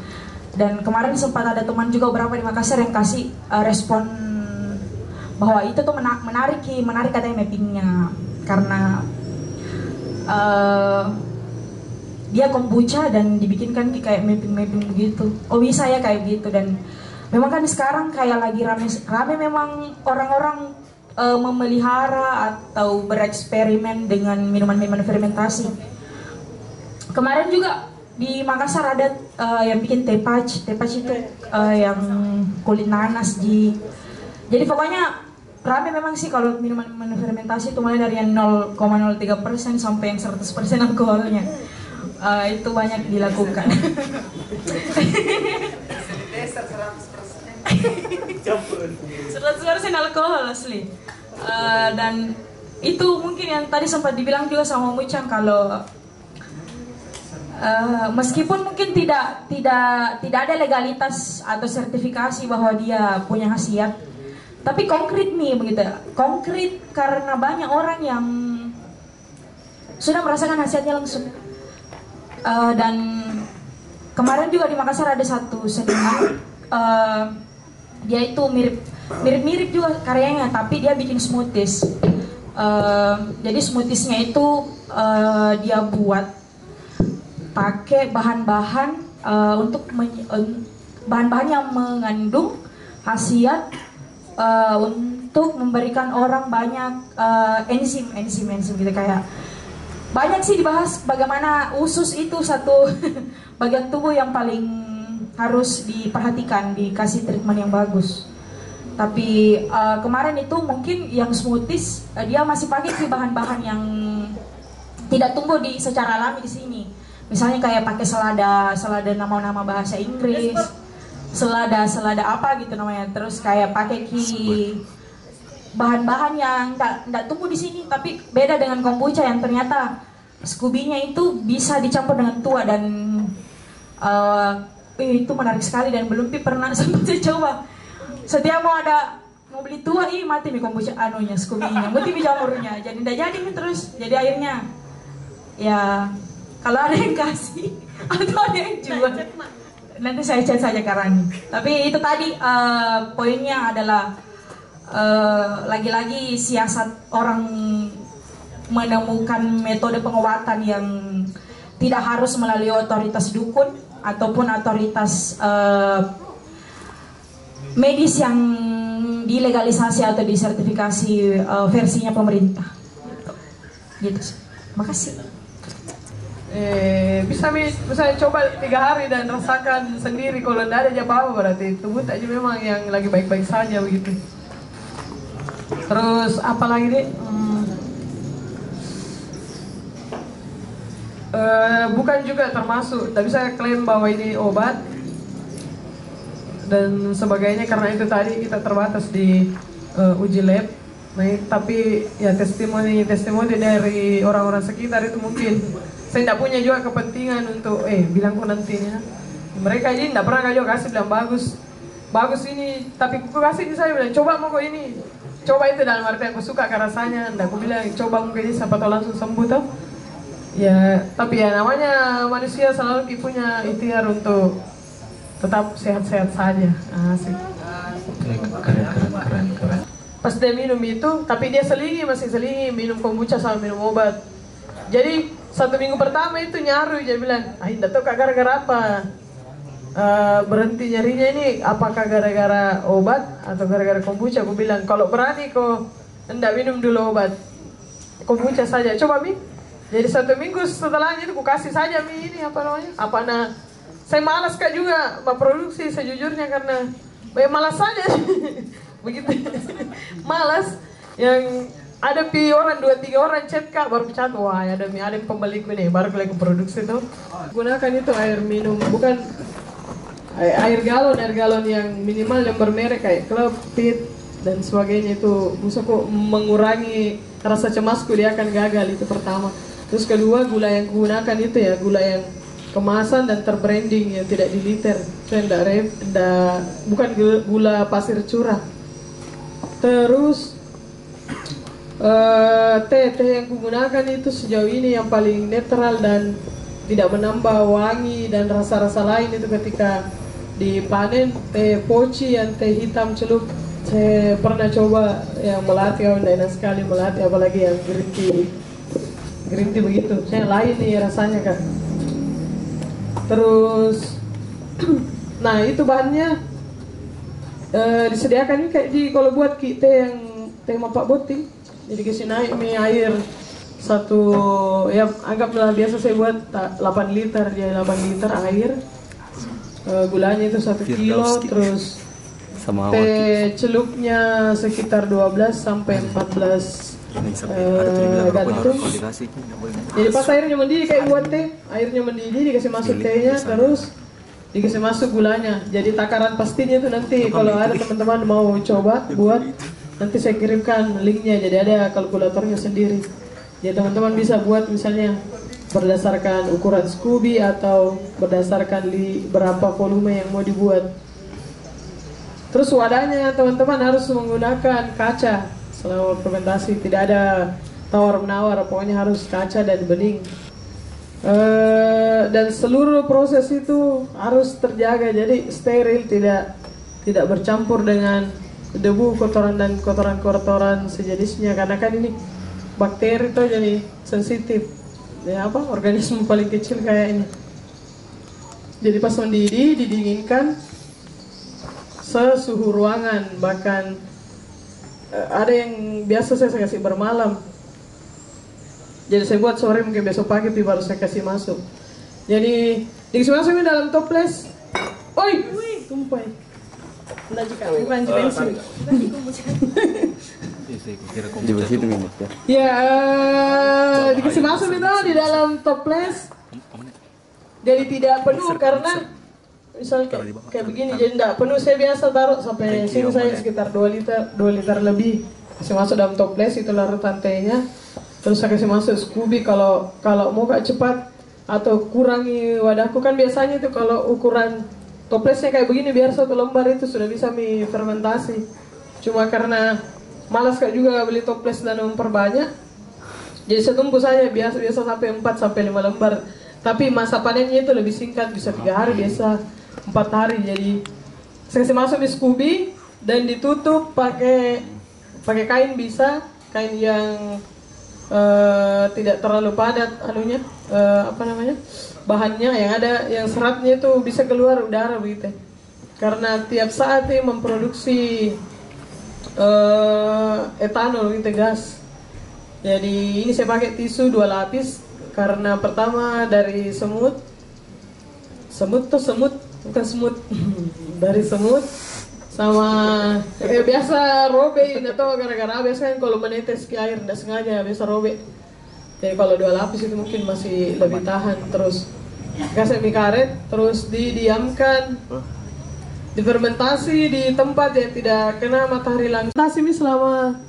Dan kemarin sempat ada teman juga beberapa di Makassar yang kasih respon bahwa itu tuh menarik katanya mappingnya karena dia kombucha dan dibikinkan kayak mapping begitu. Oh bisa ya kayak gitu. Dan memang kan sekarang kayak lagi rame memang orang-orang memelihara atau bereksperimen dengan minuman-minuman fermentasi. Kemarin juga di Makassar ada yang bikin tepach itu yang kulit nanas jadi pokoknya rame memang sih kalau minuman fermentasi itu mulai dari yang 0,03% sampai yang 100% alkoholnya. Itu banyak dilakukan. 100% alkohol asli. Dan itu mungkin yang tadi sempat dibilang juga sama Mucang kalau meskipun mungkin tidak ada legalitas atau sertifikasi bahwa dia punya khasiat, tapi konkret nih begitu, konkret karena banyak orang yang sudah merasakan khasiatnya langsung. Dan kemarin juga di Makassar ada satu seniman, dia itu mirip juga karyanya, tapi dia bikin smoothies. Jadi smoothiesnya itu dia buat pakai bahan-bahan bahan-bahan yang mengandung khasiat untuk memberikan orang banyak enzim gitu, kayak banyak sih dibahas bagaimana usus itu satu bagian tubuh yang paling harus diperhatikan, dikasih treatment yang bagus. Tapi kemarin itu mungkin yang smoothies dia masih pakai bahan-bahan yang tidak tumbuh secara alami di sini. Misalnya kayak pakai selada nama-nama bahasa Inggris, selada apa gitu namanya. Terus kayak pakai bahan-bahan yang tidak tumbuh di sini, tapi beda dengan kombucha yang ternyata Scooby-nya itu bisa dicampur dengan tua dan itu menarik sekali dan belum pernah sempat saya coba. Setiap mau beli tua, mati nih kombucha Scooby-nya, mati jamurnya, jadi tidak jadi terus, jadi akhirnya ya. Kalau ada yang kasih atau ada yang jual, nanti saya chat saja ke Rani. Tapi itu tadi poinnya adalah lagi-lagi siasat orang menemukan metode pengobatan yang tidak harus melalui otoritas dukun ataupun otoritas medis yang dilegalisasi atau disertifikasi versinya pemerintah. Gitu. Makasih. Bisa coba 3 hari dan rasakan sendiri. Kalau tidak ada apa-apa berarti tubuh aja memang yang lagi baik-baik saja begitu. Terus apa lagi deh? Bukan juga termasuk, tapi saya klaim bahwa ini obat dan sebagainya karena itu tadi kita terbatas di uji lab. Nah, tapi ya testimoni dari orang-orang sekitar itu mungkin saya tidak punya juga kepentingan untuk bilang kok nantinya. Mereka ini tidak pernah juga kasih bilang bagus ini, tapi aku kasih ini saya bilang coba mau kok ini, coba itu dalam arti aku suka ke rasanya. Tidak aku bilang coba mungkin ini siapa tahu langsung sembuh toh. Ya tapi ya namanya manusia selalu punya ikhtiar untuk tetap sehat-sehat saja. Asik. Keren. Pas dia minum itu, tapi dia masih selingi minum kombucha sama minum obat. Jadi 1 minggu pertama itu nyaru, dia bilang, tidak tahu kak gara-gara apa berhenti nyarinya ini, apakah gara-gara obat atau gara-gara kombucha. Aku bilang, kalau berani kok hendak minum dulu obat, kombucha saja, coba Mi. Jadi 1 minggu setelahnya itu aku kasih saja Mi ini saya malas kak juga memproduksi sejujurnya karena malas saja. Begitu malas yang ada orang 2-3 orang chat kak baru chat, wah ada yang pembeliku nih baru lagi produksi tuh. Gunakan itu air minum, bukan air galon yang minimal yang bermerek kayak Club, Pit dan sebagainya. Itu bisa kok mengurangi rasa cemasku, dia akan gagal. Itu pertama. Terus kedua, gula yang gunakan itu ya gula yang kemasan dan terbranding yang tidak di liter. Itu bukan gula pasir curah. Terus Teh yang kugunakan itu sejauh ini yang paling netral dan tidak menambah wangi dan rasa-rasa lain itu ketika dipanen. Teh poci yang teh hitam celup saya pernah coba yang melati, enak sekali melati, apalagi yang green tea begitu. Saya lain nih rasanya kan. Terus nah itu bahannya disediakan kayak di kalau buat kita yang teh mapak boting. Jadi kasih naik mie air satu, ya anggaplah biasa saya buat 8 liter, jadi 8 liter air, gulanya itu 1 kilo, terus teh celupnya sekitar 12 sampai 14 gantung. Jadi pas airnya mendidih kayak buat teh, airnya mendidih dikasih masuk tehnya, terus dikasih masuk gulanya. Jadi takaran pastinya itu nanti kalau ada teman-teman mau coba buat, nanti saya kirimkan linknya, jadi ada kalkulatornya sendiri. Jadi teman-teman bisa buat misalnya berdasarkan ukuran Scooby atau berdasarkan berapa volume yang mau dibuat. Terus wadahnya teman-teman harus menggunakan kaca selama fermentasi, tidak ada tawar-menawar, pokoknya harus kaca dan bening. Dan seluruh proses itu harus terjaga, jadi steril, tidak bercampur dengan debu, kotoran dan kotoran-kotoran sejenisnya, karena kan ini bakteri itu jadi sensitif. Ya apa, organisme paling kecil kayak ini. Jadi pas mendidih didinginkan sesuhu ruangan, bahkan ada yang biasa saya kasih bermalam. Jadi saya buat sore, mungkin besok pagi baru saya kasih masuk. Jadi dikasih masuk ini dalam toples. Oi, tumpai. Nah, jika bukan jenensi. Ya, dikasih masuk itu di dalam toples. Jadi tidak penuh karena misalnya kayak begini, jadi tidak penuh. Saya biasa taruh sampai sini saya sekitar 2 liter lebih. Kasih masuk dalam toples, itu larutan tehnya. Terus saya kasih masuk Scooby kalau mau gak cepat atau kurangi wadahku, kan biasanya itu kalau ukuran toplesnya kayak begini biar 1 lembar itu sudah bisa mie fermentasi. Cuma karena malas kak juga beli toples dan memperbanyak, jadi saya tunggu saja biasa sampai 4 sampai 5 lembar. Tapi masa panennya itu lebih singkat, bisa 3 hari, biasa 4 hari. Jadi saya kasih masuk di Scooby dan ditutup pakai kain, bisa kain yang tidak terlalu padat anunya, bahannya, yang ada yang seratnya itu bisa keluar udara begitu. Karena tiap saat ini memproduksi etanol gitu, gas. Jadi ini saya pakai tisu 2 lapis karena pertama dari semut bukan semut dari semut sama biasa robek, atau gara-gara biasanya kalau menetes ke air tidak sengaja biasa robek. Jadi kalau 2 lapis itu mungkin masih lebih tahan. Terus kasih mie karet, terus didiamkan, difermentasi di tempat yang tidak kena matahari langsung. Fermentasi mie selama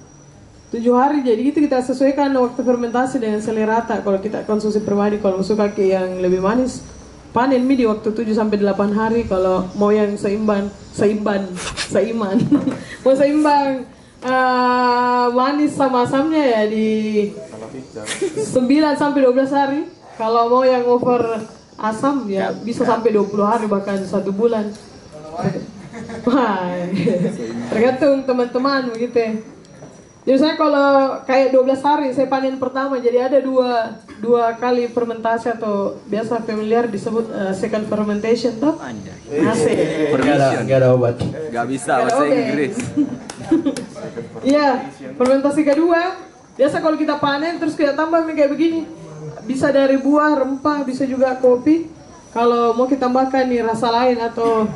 7 hari, jadi itu kita sesuaikan waktu fermentasi dengan selera rata. Kalau kita konsumsi pribadi, kalau suka yang lebih manis, panen mie di waktu 7 sampai 8 hari. Kalau mau yang seimbang mau seimbang manis sama asamnya ya di 9 sampai 12 hari. Kalau mau yang over asam ya bisa sampai 20 hari, bahkan 1 bulan. Wah, tergantung teman-teman begitu ya. Jadi saya kalau kayak 12 hari saya panen pertama, jadi ada dua kali fermentasi atau biasa familiar disebut second fermentation tuh. Asik. Gak ada obat. Gak bisa bahasa Inggris. Iya, fermentasi kedua biasa kalau kita panen terus kita tambah kayak begini. Bisa dari buah, rempah, bisa juga kopi. Kalau mau kita tambahkan nih rasa lain atau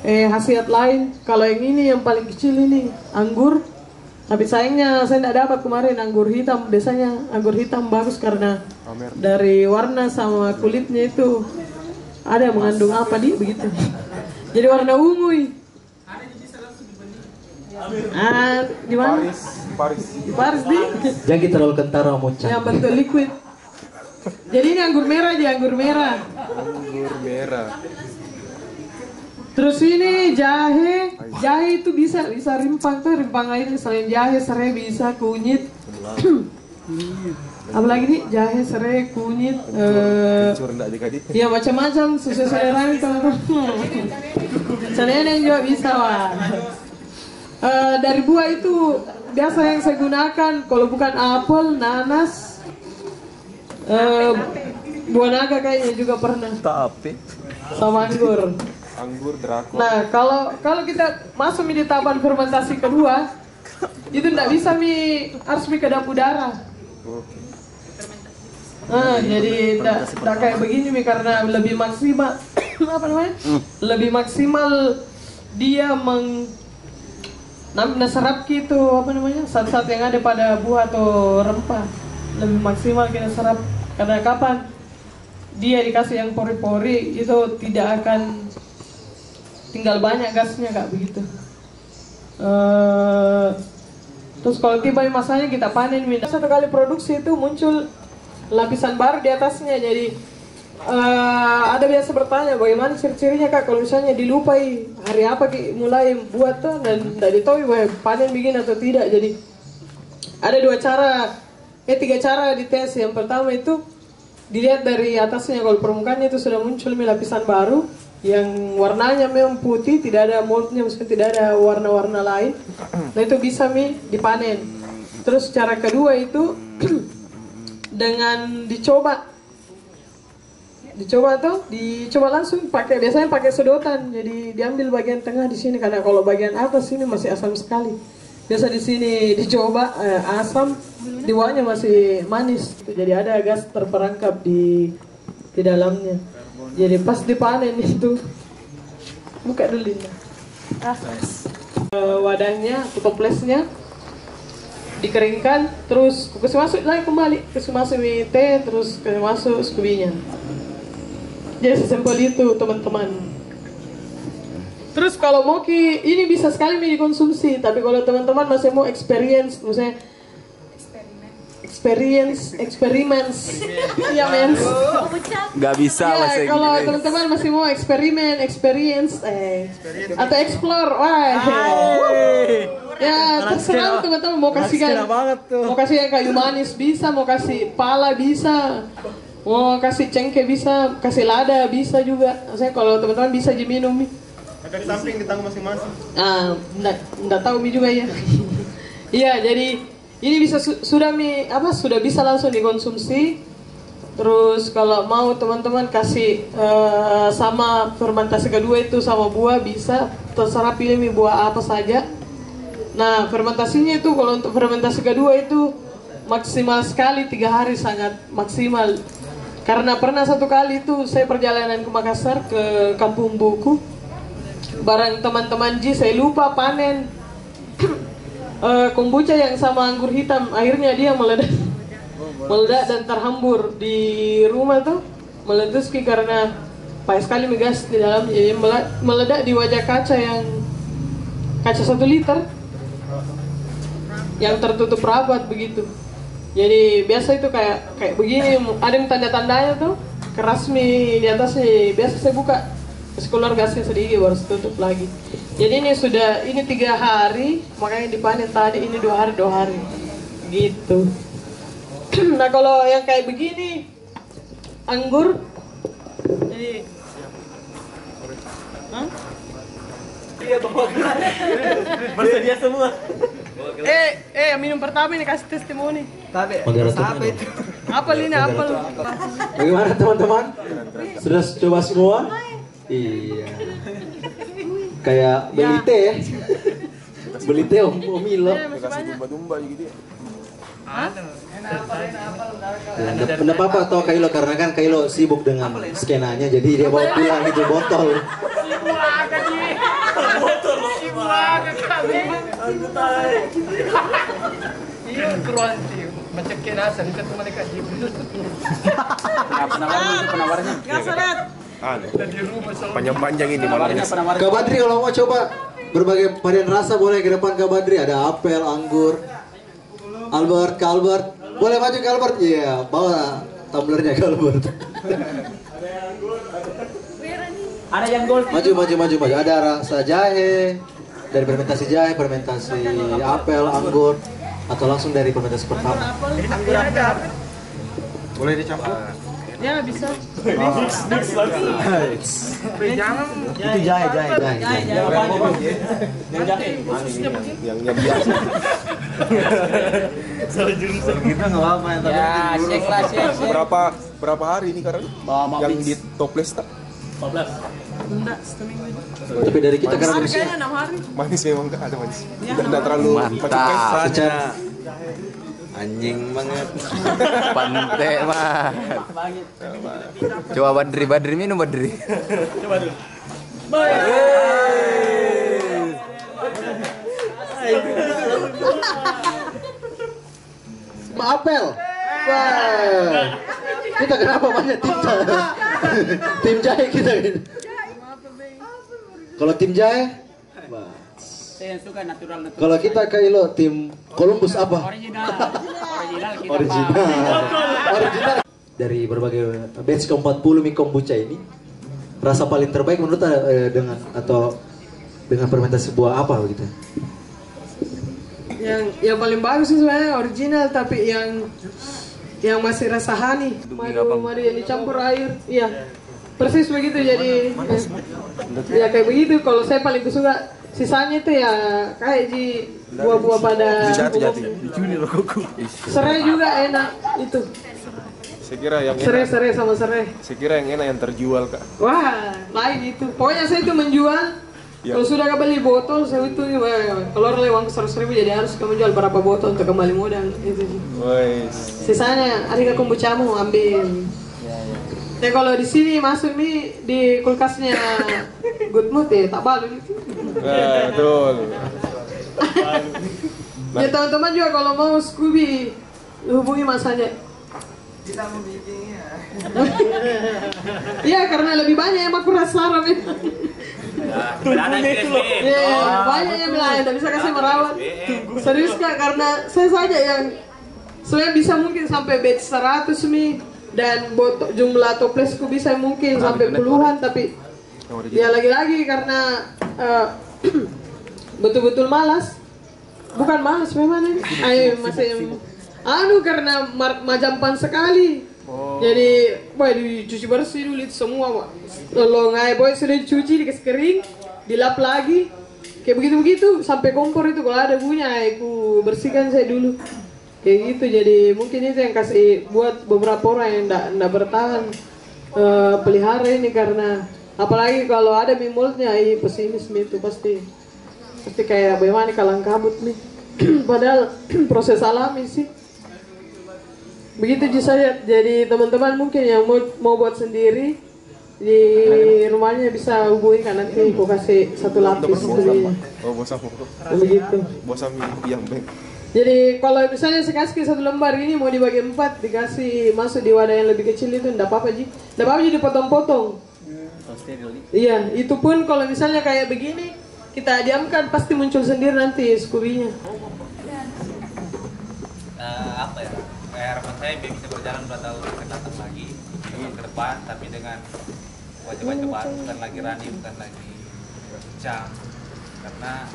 khasiat lain. Kalau yang ini yang paling kecil ini anggur. Tapi sayangnya saya tidak dapat kemarin anggur hitam. Biasanya anggur hitam bagus karena dari warna sama kulitnya itu ada yang mengandung apa begitu. Jadi warna ungu. Di mana? Di Paris di. Jangan terlalu kentara muncang. Yang bentuk liquid. Jadi ini anggur merah aja, anggur merah. Anggur merah. Terus ini jahe itu bisa rimpang tuh, rimpang lain selain jahe, serai bisa, kunyit, Apalagi nih jahe, serai, kunyit, ya macam-macam sesuai selera teman-teman. Selera juga bisa wah. Dari buah itu biasa yang saya gunakan kalau bukan apel, nanas, buah naga kayaknya juga pernah. Tapi Sama anggur. anggur drakor. Nah kalau kita masuk di tahapan fermentasi kedua, itu tidak bisa harus kedap udara. Jadi tidak kayak begini karena lebih maksimal apa namanya? Lebih maksimal dia serap gitu apa namanya? Zat-zat yang ada pada buah atau rempah lebih maksimal kita serap karena kapan dia dikasih yang pori-pori itu tidak akan tinggal banyak gasnya kak begitu. Terus kalau tiba masanya kita panen, satu kali produksi itu muncul lapisan baru di atasnya. Jadi ada biasa bertanya bagaimana ciri-cirinya kak kalau misalnya dilupai hari apa mulai buat tuh dan tidak ditahu panen begini atau tidak. Jadi ada tiga cara dites. Yang pertama itu dilihat dari atasnya, kalau permukaannya itu sudah muncul lapisan baru yang warnanya memang putih, tidak ada moldnya, maksudnya tidak ada warna-warna lain, nah itu bisa dipanen. Terus cara kedua itu dengan dicoba langsung biasanya pakai sedotan. Jadi diambil bagian tengah di sini karena kalau bagian atas sini masih asam sekali. Biasa di sini dicoba asam, di bawahnya masih manis. Jadi ada gas terperangkap di dalamnya. Jadi pas dipanen itu buka dulu ini. Wadahnya, toplesnya dikeringkan, terus kasih masuk lagi kembali, kasih masuk teh, terus kasih masuk skubinya. Jadi sesimpel itu teman-teman. Terus kalau mau ini bisa sekali dikonsumsi, tapi kalau teman-teman masih mau experience, maksudnya experiments, iya mens. Nggak bisa bahasa Inggris. Kalau teman-teman masih mau experience atau explore, ya terserah teman-teman mau kasih yang kayu manis bisa, mau kasih pala bisa, mau kasih cengkeh bisa, kasih lada bisa juga. Saya kalau teman-teman bisa diminum. Ada di samping ditanggung masing-masing. Nggak tahu juga ya. Iya, jadi ini bisa sudah bisa langsung dikonsumsi. Terus kalau mau teman-teman kasih sama fermentasi kedua itu sama buah bisa, terserah pilih buah apa saja. Nah fermentasinya itu kalau untuk fermentasi kedua itu maksimal sekali 3 hari, sangat maksimal. Karena pernah satu kali itu saya perjalanan ke Makassar ke Kampung Buku, bareng teman-teman saya lupa panen kombucha yang sama anggur hitam, akhirnya dia meledak dan terhambur di rumah tuh, meletus karena pakai sekali migas di dalam, jadi meledak di wajah kaca 1 liter yang tertutup rapat begitu. Jadi biasa itu kayak begini, ada yang tanda-tandanya tuh keras di atasnya. Biasa saya buka, terus keluar gasnya sedikit baru tutup lagi. Jadi ini 3 hari, makanya dipanen tadi ini 2 hari gitu. Nah kalau yang kayak begini anggur, jadi iya bawa bersedia semua. Minum pertama ini kasih testimoni. Apa itu? Apel ini apel. Bagaimana teman-teman? Sudah coba semua? Iya. Kayak beli teh ya. Beli teh Om Milo. Kasih domba-domba gitu ya. Enggak apa-apa toh Kailo, karena kan Kailo sibuk dengan skenanya, jadi dia bawa pulang itu botol. Iya, keruanti macam kenasan itu tuh mereka jibril. Penawarnya. Panjang-panjang ini malamnya. Kak Badri kalau mau coba berbagai varian rasa boleh ke depan Kak Badri, ada apel, anggur. Albert, Kak Albert, boleh maju Kak Albert? Iya, bawa tumblernya Kak Albert. Ada yang gold. Maju. Ada rasa jahe, dari fermentasi jahe, fermentasi apel, anggur. Atau langsung dari pementasan pertama? Boleh dicampur? Ya bisa. Itu jahe. Yang biasa. Kita nggak apa-apa yang tadi. Ya, cek lah, cek. Berapa hari ini karena yang di toples tak? 14. Enggak, seminggu. Tapi dari kita karena Hari manusia. kayaknya 6 hari. Manis memang nggak ada manis. Nggak terlalu Mantap. Secara Anjing banget. Pante mah. Coba Badri minum Badri. Coba dulu. apel. Wah. Kita kenapa banyak tim jahe? Tim jahe kita gitu. Kalau tim jahe? Wah. Saya suka natural. Kalau kita kayak lo tim Columbus apa? Original kita. Original. Dari berbagai batch ke-40 mie kombucha ini, rasa paling terbaik menurut dengan atau dengan fermentasi buah apa begitu? Yang paling bagus sih sebenarnya original, tapi yang masih rasa honey, madu yang dicampur air, iya persis begitu. Jadi ya kayak begitu. Kalau saya paling suka, sisanya itu ya kayak di buah-buah pada serai juga enak itu. Saya kira yang serai sama serai. Saya kira yang enak yang terjual kak. Wah, lain itu. Pokoknya saya itu menjual. Ya. Kalau sudah beli botol, saya itu keluar uang 100.000, jadi harus kamu jual berapa botol untuk kembali modal itu. Sisanya hari kombucha mau ambil. Ya kalau di sini masuk nih di kulkasnya Good Mood ya tak balu itu. Betul. Ya teman-teman juga kalau mau Scooby hubungi Mas aja. Kita mau bikinnya. Iya karena lebih banyak yang aku rasa sarap ya. Banyak yang bilang tidak bisa kasih merawat. Serius kak, karena saya saja yang saya bisa mungkin sampai batch 100 nih, dan jumlah toplesku bisa mungkin sampai puluhan, tapi ya lagi-lagi karena betul-betul malas. Bukan malas memang ini. Masih karena majampan sekali. Jadi boy dicuci bersih dulu itu semua, kalau ngai boy sudah dicuci, dikasih kering, dilap lagi, kayak begitu sampai kompor itu kalau ada bunyi, aku bersihkan saya dulu, kayak gitu. Jadi mungkin itu yang kasih buat beberapa orang yang ndak bertahan pelihara ini, karena apalagi kalau ada mimolnya, pesimis itu pasti kayak bagaimana kalang kabut nih. Padahal proses alami sih. Begitu saya. Jadi teman-teman mungkin yang mau buat sendiri di rumahnya bisa hubungi kan, nanti aku kasih satu lapis dulu. Oh, bosam. Begitu. Bosam yang baik. Jadi kalau misalnya saya kasih satu lembar ini mau dibagi 4, dikasih masuk di wadah yang lebih kecil itu, enggak apa-apa Ji. Enggak apa-apa jadi potong-potong. Iya, itu pun kalau misalnya kayak begini kita diamkan pasti muncul sendiri nanti Scooby-nya. Apa ya? Harapan saya bisa berjalan 2 tahun ke datang lagi ke depan, tapi dengan wajah-wajah baru, bukan lagi Rani, bukan lagi Cang, karena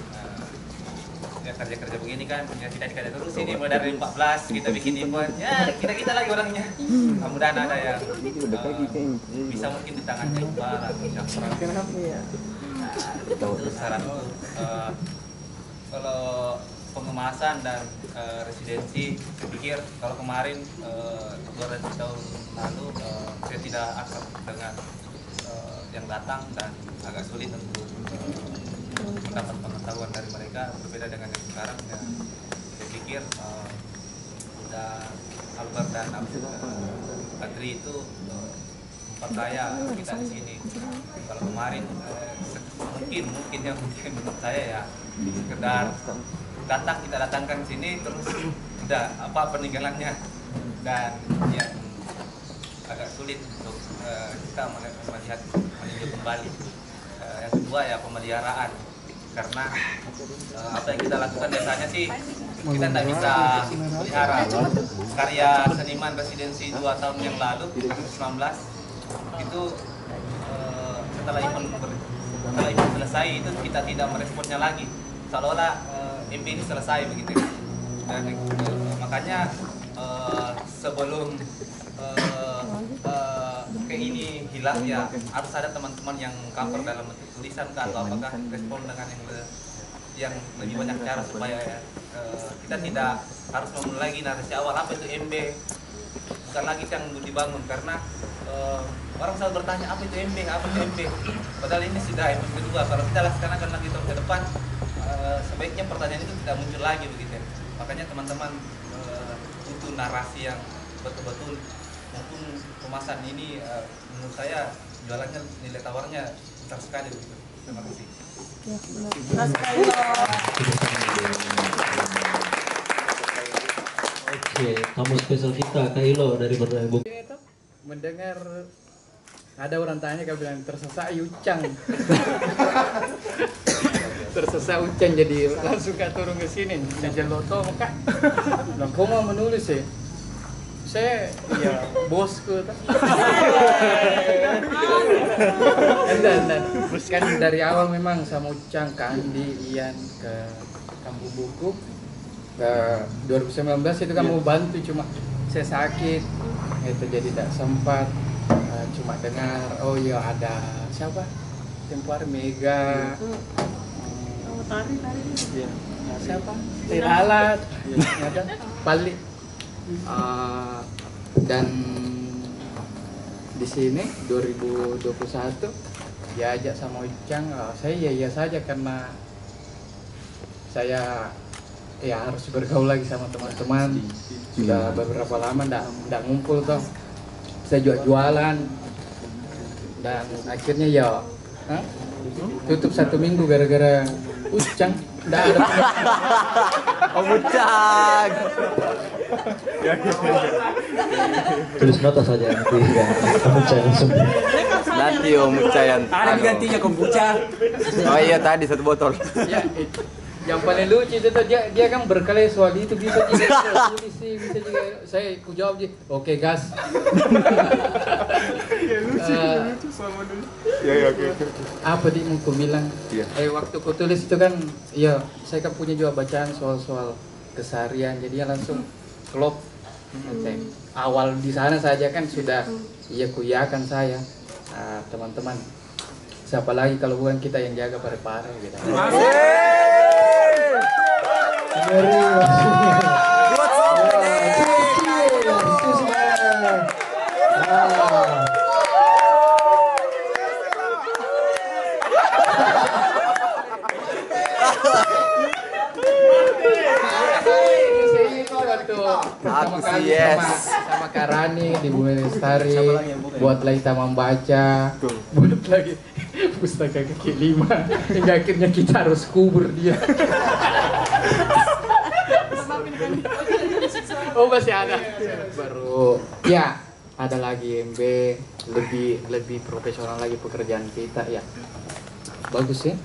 ya kerja-kerja begini kan ya tidak dikada terus ini, mulai dari 14 kita bikin event ya kita lagi orangnya. Mudah-mudahan ada yang bisa mungkin di tangan Iqbal atau Syafran. Itu saran kalau pengemasan dan residensi, saya pikir kalau kemarin 2 tahun lalu saya tidak akrab dengan yang datang dan agak sulit untuk mendapat pengetahuan dari mereka, berbeda dengan yang sekarang ya. Saya pikir udah Albert dan Adri itu memperkaya kita di sini. Kalau kemarin mungkin yang menurut saya ya sekedar datang, kita datangkan sini terus udah apa peninggalannya, dan yang agak sulit untuk kita melihat meninjau kembali. Yang kedua ya pemeliharaan, karena apa yang kita lakukan biasanya sih kita tidak bisa pelihara. Karya seniman residensi 2 tahun yang lalu 2019 itu setelah event selesai itu kita tidak meresponnya lagi, seolah-olah MP ini selesai begitu. dan makanya sebelum kayak ini hilang ya harus ada teman-teman yang cover dalam bentuk tulisan atau apakah respon dengan yang lebih banyak cara supaya kita tidak harus memulai lagi narasi awal apa itu MB, bukan lagi yang dibangun karena orang selalu bertanya apa itu MB, padahal ini sudah MB kedua. Kalau kita laksanakan lagi tahun ke depan sebaiknya pertanyaan itu tidak muncul lagi begitu ya. Makanya teman-teman butuh narasi yang betul-betul maupun kemasan ini menurut saya jualannya nilai tawarnya besar sekali begitu. Terima kasih. Oke, tamu spesial kita Kak Ilo dari Berdaya Buku. Mendengar ada orang tanya, kau bilang tersesat Ucang. Tersesat Ucang, jadi langsung kak turun ke sini. Saya jeloto kak. Nah, kau mau menulis ya? Saya ya bosku tuh. Dan kan dari awal memang sama Ucang, ke Andi, Ian, ke Kampung Buku. Ke 2019 itu kan mau bantu, cuma saya sakit itu jadi tidak sempat. Cuma dengar oh iya ada siapa tempo hari Mega tari ya, siapa Tiralat ada balik dan di sini 2021 diajak sama Ucang. Saya iya saja karena saya ya harus bergaul lagi sama teman-teman. Sudah beberapa lama ndak ngumpul toh. Saya jualan dan akhirnya ya tutup 1 minggu gara-gara Ucang. Ndak ada. Oh Ucang. Tulis nota saja nanti ya. Ucang langsung. Nanti Ucang. Ada gantinya kombucha. Oh iya tadi 1 botol. Ya, yang paling lucu itu dia kan berkali soal itu bisa juga tulis sih, bisa juga saya jawab aja oke gas. Lucu sama dulu. Ya oke. Apa dia mau bilang? Waktu ku tulis itu kan ya saya kan punya juga bacaan soal keseharian, jadi langsung klop. Awal di sana saja kan sudah iya kuyakan saya teman-teman. Siapa lagi kalau bukan kita yang jaga pare-pare gitu. Aku sih yes sama Karani di Bumi Lestari buat lagi taman baca, buat lagi pustaka kaki 5 hingga akhirnya kita harus kubur dia. Oh masih ada baru ya ada lagi MB lebih profesional lagi pekerjaan kita ya bagus ya.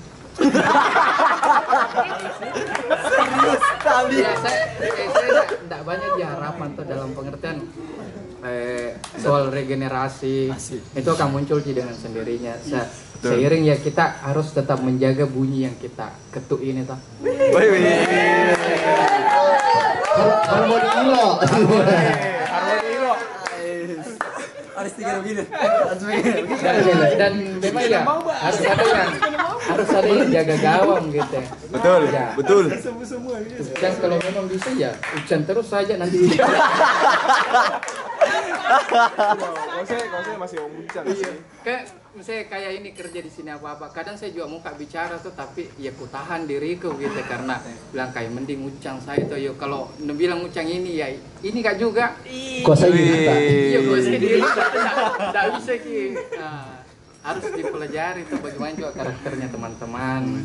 Ya, saya tidak banyak harapan tuh dalam pengertian soal regenerasi itu akan muncul dengan sendirinya. Seiring ya kita harus tetap menjaga bunyi yang kita ketuk ini toh. Harmoni Ilo. Harus 3 begini. Dan memang ya harus ada yang jaga gawang gitu. Betul, ya. Betul. Dan kalau memang bisa ya Ucang terus saja nanti. Kalau saya masih Om Ucang sih. Saya kayak ini kerja di sini apa-apa. Kadang saya juga mau bicara tuh tapi ya ku tahan diriku gitu karena bilang kayak mending Ucang saya tuh yo kalau bilang Ucang ini ya ini kak juga. Kuasai diri. Iya kuasai diri. Tidak bisa ki. Harus dipelajari tuh bagaimana juga karakternya teman-teman.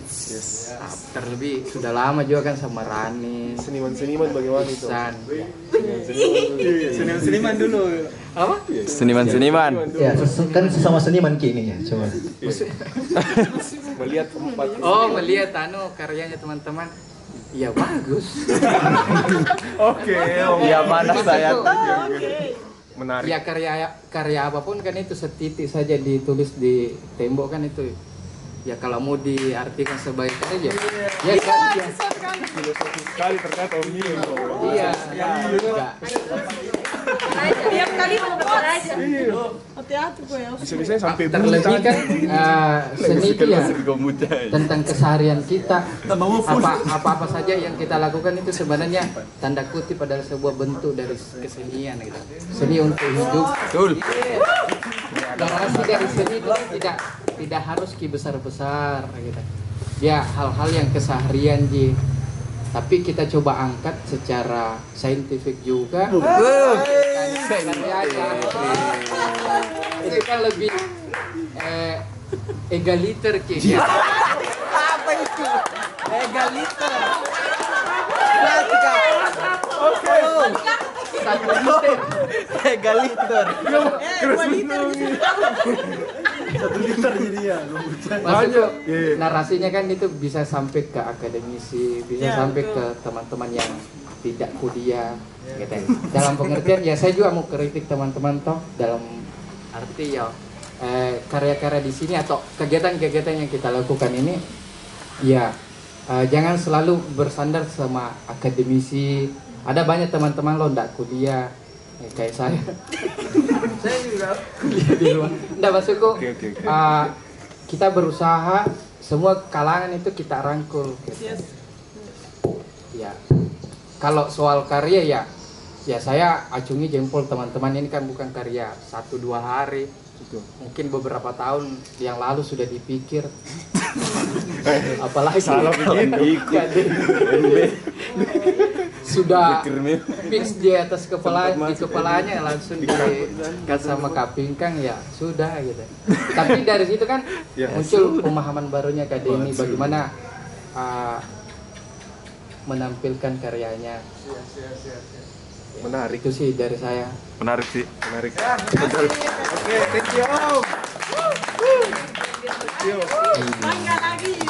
Terlebih sudah lama juga kan sama Rani. Seniman bagaimana itu? Seniman dulu. Apa? Seniman. Ya, kan sesama seniman kini ya, coba. Melihat tempat. Melihat karyanya teman-teman. Iya bagus. Oke. Ya mana saya. Menarik. Ya karya apapun kan itu setitik saja ditulis di tembok kan itu ya kalau mau diartikan sebagai karya ya Filosofi sekali ternyata Om Nino. iya Tiap kali mau aja. Hati-hati gue ya. Bisa-bisa sampai terlebih kan seni itu ya Gomuca. tentang keseharian kita, apa saja yang kita lakukan itu sebenarnya tanda kutip adalah sebuah bentuk dari kesenian gitu. Seni untuk hidup. Betul. Narasi dari seni itu tidak harus besar-besar gitu. Ya hal-hal yang keseharian ji. Tapi kita coba angkat secara saintifik juga. Itu kan lebih egaliter kayaknya. Apa itu? Egaliter. Satu liter. Egaliter. Satu liter jadi ya. Maksudnya narasinya kan itu bisa sampai ke akademisi, bisa sampai ke teman-teman yang tidak kuliah gitu. Dalam pengertian ya saya juga mau kritik teman-teman toh dalam arti ya karya-karya di sini atau kegiatan-kegiatan yang kita lakukan ini ya jangan selalu bersandar sama akademisi. Ada banyak teman-teman lo ndak kuliah kayak saya. Saya juga kuliah di luar. Nggak maksudku kita berusaha semua kalangan itu kita rangkul. Ya kalau soal karya ya saya acungi jempol teman-teman ini kan bukan karya 1-2 hari. Mungkin beberapa tahun yang lalu sudah dipikir. Apalagi salah sudah fix di atas kepalanya langsung dikat sama kapingkang ya sudah gitu. Tapi dari situ kan muncul pemahaman barunya akademi bagaimana menampilkan karyanya. Menarik. Itu sih dari saya. Menarik sih. Menarik. Betul. Oke, thank you Om. Bangga lagi,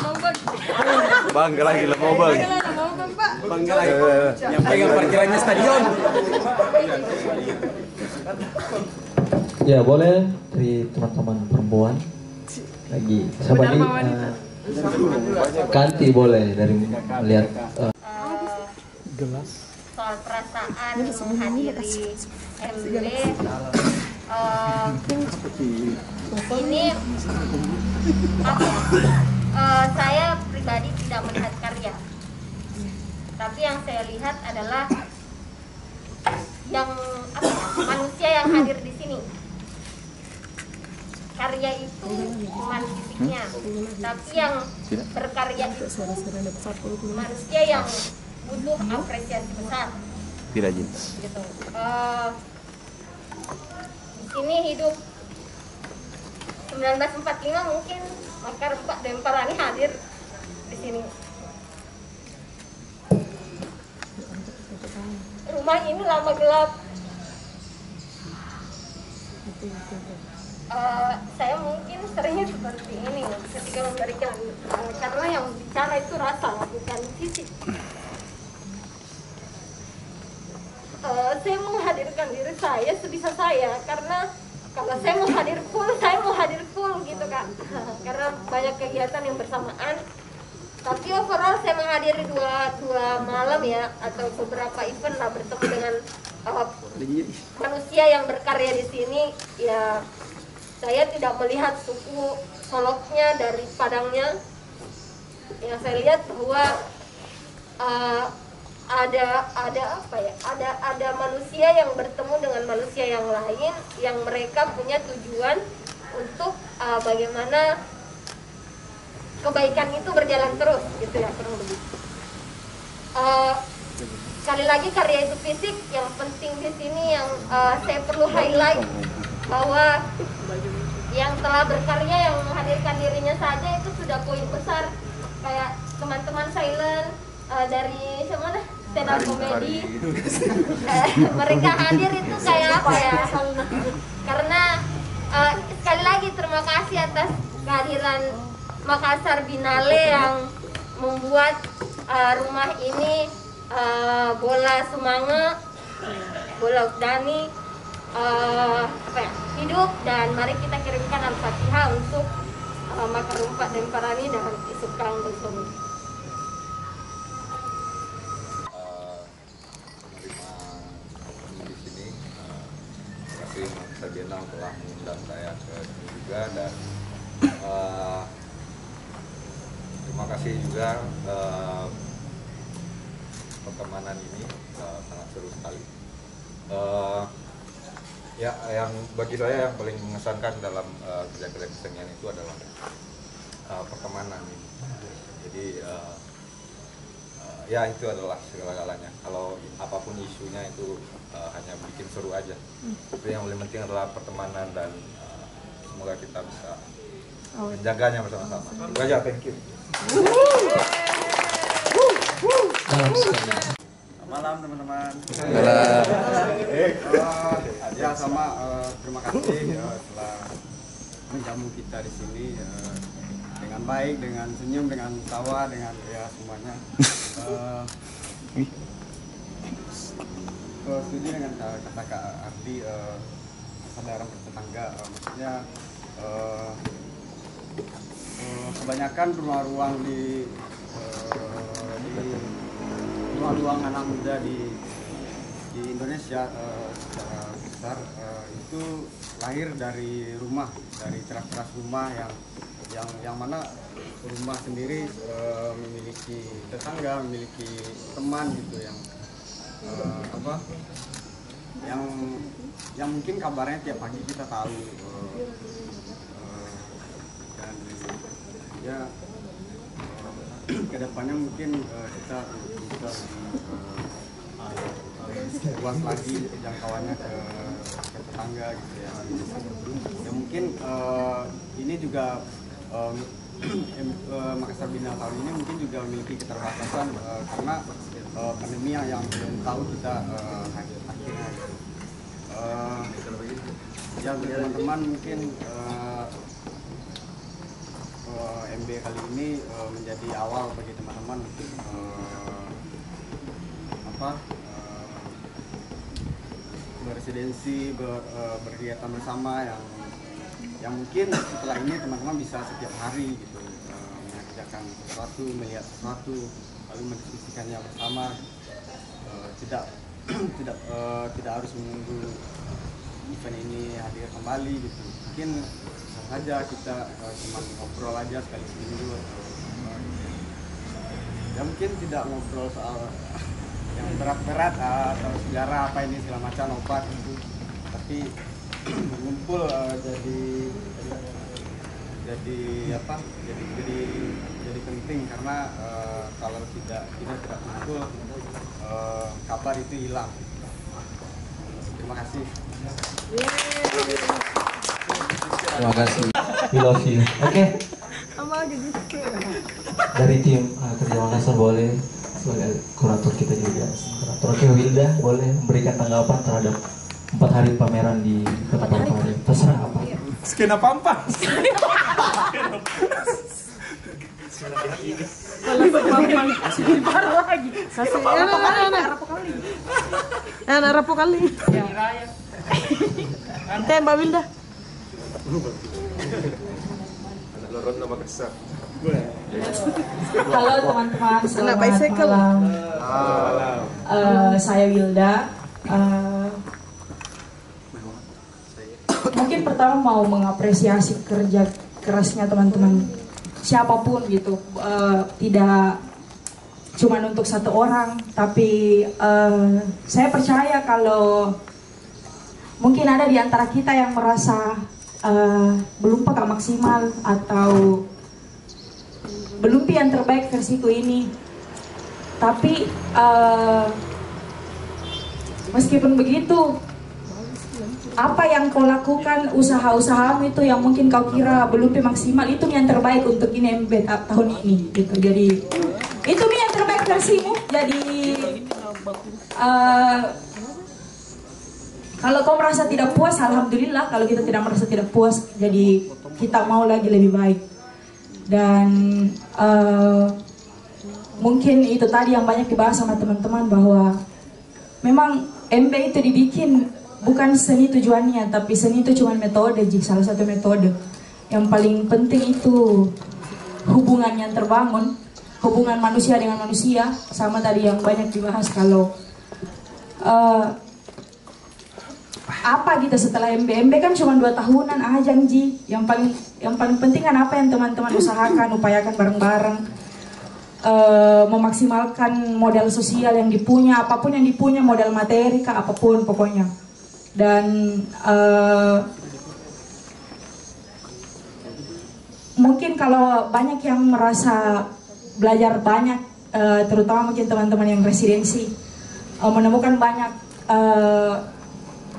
Bangga lagi lah mau bang. Bangga lagi. Yang pegang parkirannya stadion. Ya boleh dari teman-teman perempuan lagi. Siapa ini? Kanti boleh dari melihat. Gelas. Soal perasaan menghadiri MB ini apa saya pribadi tidak melihat karya, tapi yang saya lihat adalah yang manusia yang hadir di sini. Karya itu bukan fisiknya, tapi yang berkarya itu manusia yang butuh apresiasi besar. Tidak cinta. Gitu. Di sini hidup 1945 mungkin Makar Pak Demparani hadir di sini. Rumah ini lama gelap. Saya mungkin seringnya seperti ini ketika memberikan karena yang bicara itu rasa bukan fisik. Saya menghadirkan diri saya sebisa saya karena kalau saya mau hadir full gitu kan karena banyak kegiatan yang bersamaan. Tapi overall saya menghadiri dua malam ya atau beberapa event lah bertemu dengan manusia yang berkarya di sini ya. Saya tidak melihat suku Soloknya dari Padangnya. Yang saya lihat bahwa ada manusia yang bertemu dengan manusia yang lain yang mereka punya tujuan untuk bagaimana kebaikan itu berjalan terus gitu ya kurang lebih. Sekali lagi karya itu fisik, yang penting di sini yang saya perlu highlight bahwa yang telah berkarya yang menghadirkan dirinya saja itu sudah poin besar. Kayak teman-teman Silent dari mana stand up comedy mereka hadir itu kayak apa ya, karena sekali lagi terima kasih atas kehadiran Makassar Binale yang membuat rumah ini bola semangat, bola Dani hidup, dan mari kita kirimkan Al-Fatihah untuk Makar Rumpat dan Parani dan Isukang dan Solo. Menerima di sini, terima kasih Mas Sarjana telah mengundang saya ke sini juga, dan terima kasih juga pertemanan ini sangat seru sekali. Ya, yang bagi saya yang paling mengesankan dalam kerja-kerja kesenian itu adalah pertemanan ini. Jadi ya itu adalah segala-galanya. Kalau apapun isunya itu hanya bikin seru aja. Tapi yang paling penting adalah pertemanan, dan semoga kita bisa menjaganya bersama-sama. Itu aja, thank you. Malam teman-teman. Ya sama terima kasih telah menjamu kita di sini dengan baik, dengan senyum, dengan tawa, dengan ya semuanya. Setuju dengan kata Kak Ardi, kesadaran bertetangga, maksudnya kebanyakan ruang-ruang di ruang-ruang anak muda di Indonesia secara besar itu lahir dari rumah, dari keras-keras rumah yang mana rumah sendiri memiliki tetangga, memiliki teman gitu yang mungkin kabarnya tiap pagi kita tahu, dan ya kedepannya mungkin kita bisa luas lagi jangkauannya ke tetangga gitu ya. Ya mungkin ini juga Makassar Biennale tahun ini mungkin juga memiliki keterbatasan karena pandemi yang belum tahu kita akhirnya. Ya teman-teman mungkin MB kali ini menjadi awal bagi teman-teman untuk berresidensi, berkegiatan bersama yang mungkin setelah ini teman-teman bisa setiap hari gitu mengerjakan sesuatu, melihat sesuatu, lalu mendiskusikannya bersama, tidak harus menunggu event ini hadir kembali gitu. Mungkin bisa saja kita cuma ngobrol aja sekali seminggu, ya mungkin tidak ngobrol soal yang berat-berat atau sejarah apa ini segala macam obat itu, tapi ngumpul jadi penting karena kalau tidak kumpul kabar itu hilang. Terima kasih. Terima kasih. We love you. Oke. Dari tim Kerja Makassar boleh sebagai kurator kita juga. Kurator Wilda boleh memberikan tanggapan terhadap 4 hari pameran di Kota Parepare. Terserah apa. Skena Pampas. Baru lagi. Kasih rapo kali. Teh Mbak Wilda. Loron nama Makassar. Halo teman-teman, selamat malam. Saya Wilda. Mungkin pertama mau mengapresiasi kerja kerasnya teman-teman siapapun gitu, tidak cuma untuk satu orang, tapi saya percaya kalau mungkin ada di antara kita yang merasa belum pakai maksimal atau belum yang terbaik versiku ini, tapi meskipun begitu, apa yang kau lakukan, usaha-usahamu itu yang mungkin kau kira belum maksimal, itu yang terbaik untuk ini MB tahun ini gitu. Jadi itu yang terbaik versimu. Jadi kalau kau merasa tidak puas, alhamdulillah. Kalau kita tidak merasa tidak puas, jadi kita mau lagi lebih baik. Dan mungkin itu tadi yang banyak dibahas sama teman-teman, bahwa memang MB itu dibikin bukan seni tujuannya, tapi seni itu cuma metode, salah satu metode. Yang paling penting itu hubungan yang terbangun, hubungan manusia dengan manusia, sama tadi yang banyak dibahas kalau apa kita setelah MB kan cuma 2 tahunan aja Ji. Yang paling penting kan apa yang teman-teman usahakan, upayakan bareng-bareng, memaksimalkan modal sosial yang dipunya, apapun yang dipunya, modal materi kah, apapun pokoknya. Dan mungkin kalau banyak yang merasa belajar banyak, terutama mungkin teman-teman yang residensi, menemukan banyak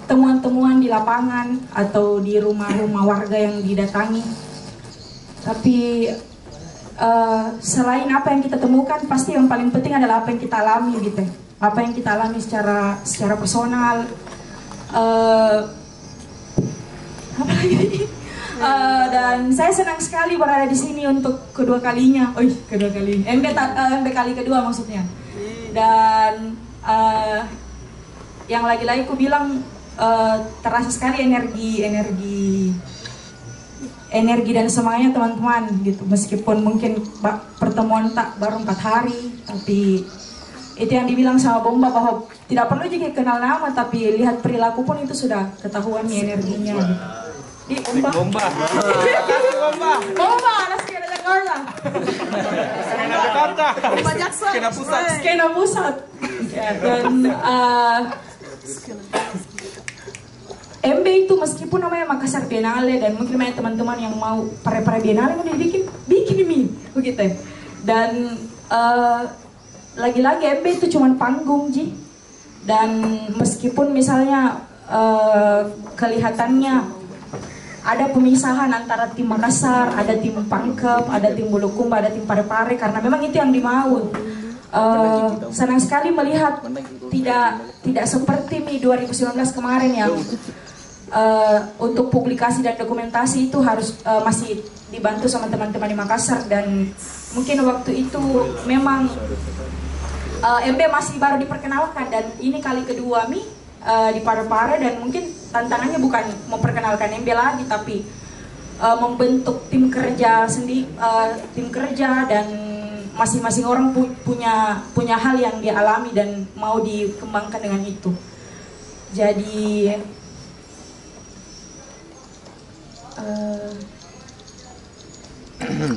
temuan-temuan di lapangan atau di rumah-rumah warga yang didatangi. Tapi selain apa yang kita temukan, pasti yang paling penting adalah apa yang kita alami gitu. Apa yang kita alami secara personal. Apa lagi? Dan saya senang sekali berada di sini untuk kedua kalinya. Kedua kali. MB kali kedua maksudnya. Dan yang lagi-lagi aku bilang terasa sekali energi dan semangatnya teman-teman gitu. Meskipun mungkin pertemuan tak baru 4 hari, tapi itu yang dibilang sama Bomba bahwa tidak perlu juga kenal nama, tapi lihat perilaku pun itu sudah ketahuan nih energinya gitu. Di Bomba. Bomba, anak skena Jakarta. Bomba Jackson. Skena pusat. Dan MB itu meskipun namanya Makassar Biennale dan mungkin banyak teman-teman yang mau para Biennale mau bikin ini begitu. Dan lagi-lagi MB itu cuma panggung Ji. Dan meskipun misalnya kelihatannya ada pemisahan antara tim Makassar, ada tim Pangkep, ada tim Bulukumba, ada tim Parepare, karena memang itu yang dimau. Senang sekali melihat tidak seperti Mi 2019 kemarin yang untuk publikasi dan dokumentasi itu harus masih dibantu sama teman-teman di Makassar, dan mungkin waktu itu memang MB masih baru diperkenalkan, dan ini kali kedua Mi di Parepare, dan mungkin tantangannya bukan memperkenalkan MB lagi, tapi membentuk tim kerja sendiri, tim kerja, dan masing-masing orang punya hal yang dia alami dan mau dikembangkan dengan itu. Jadi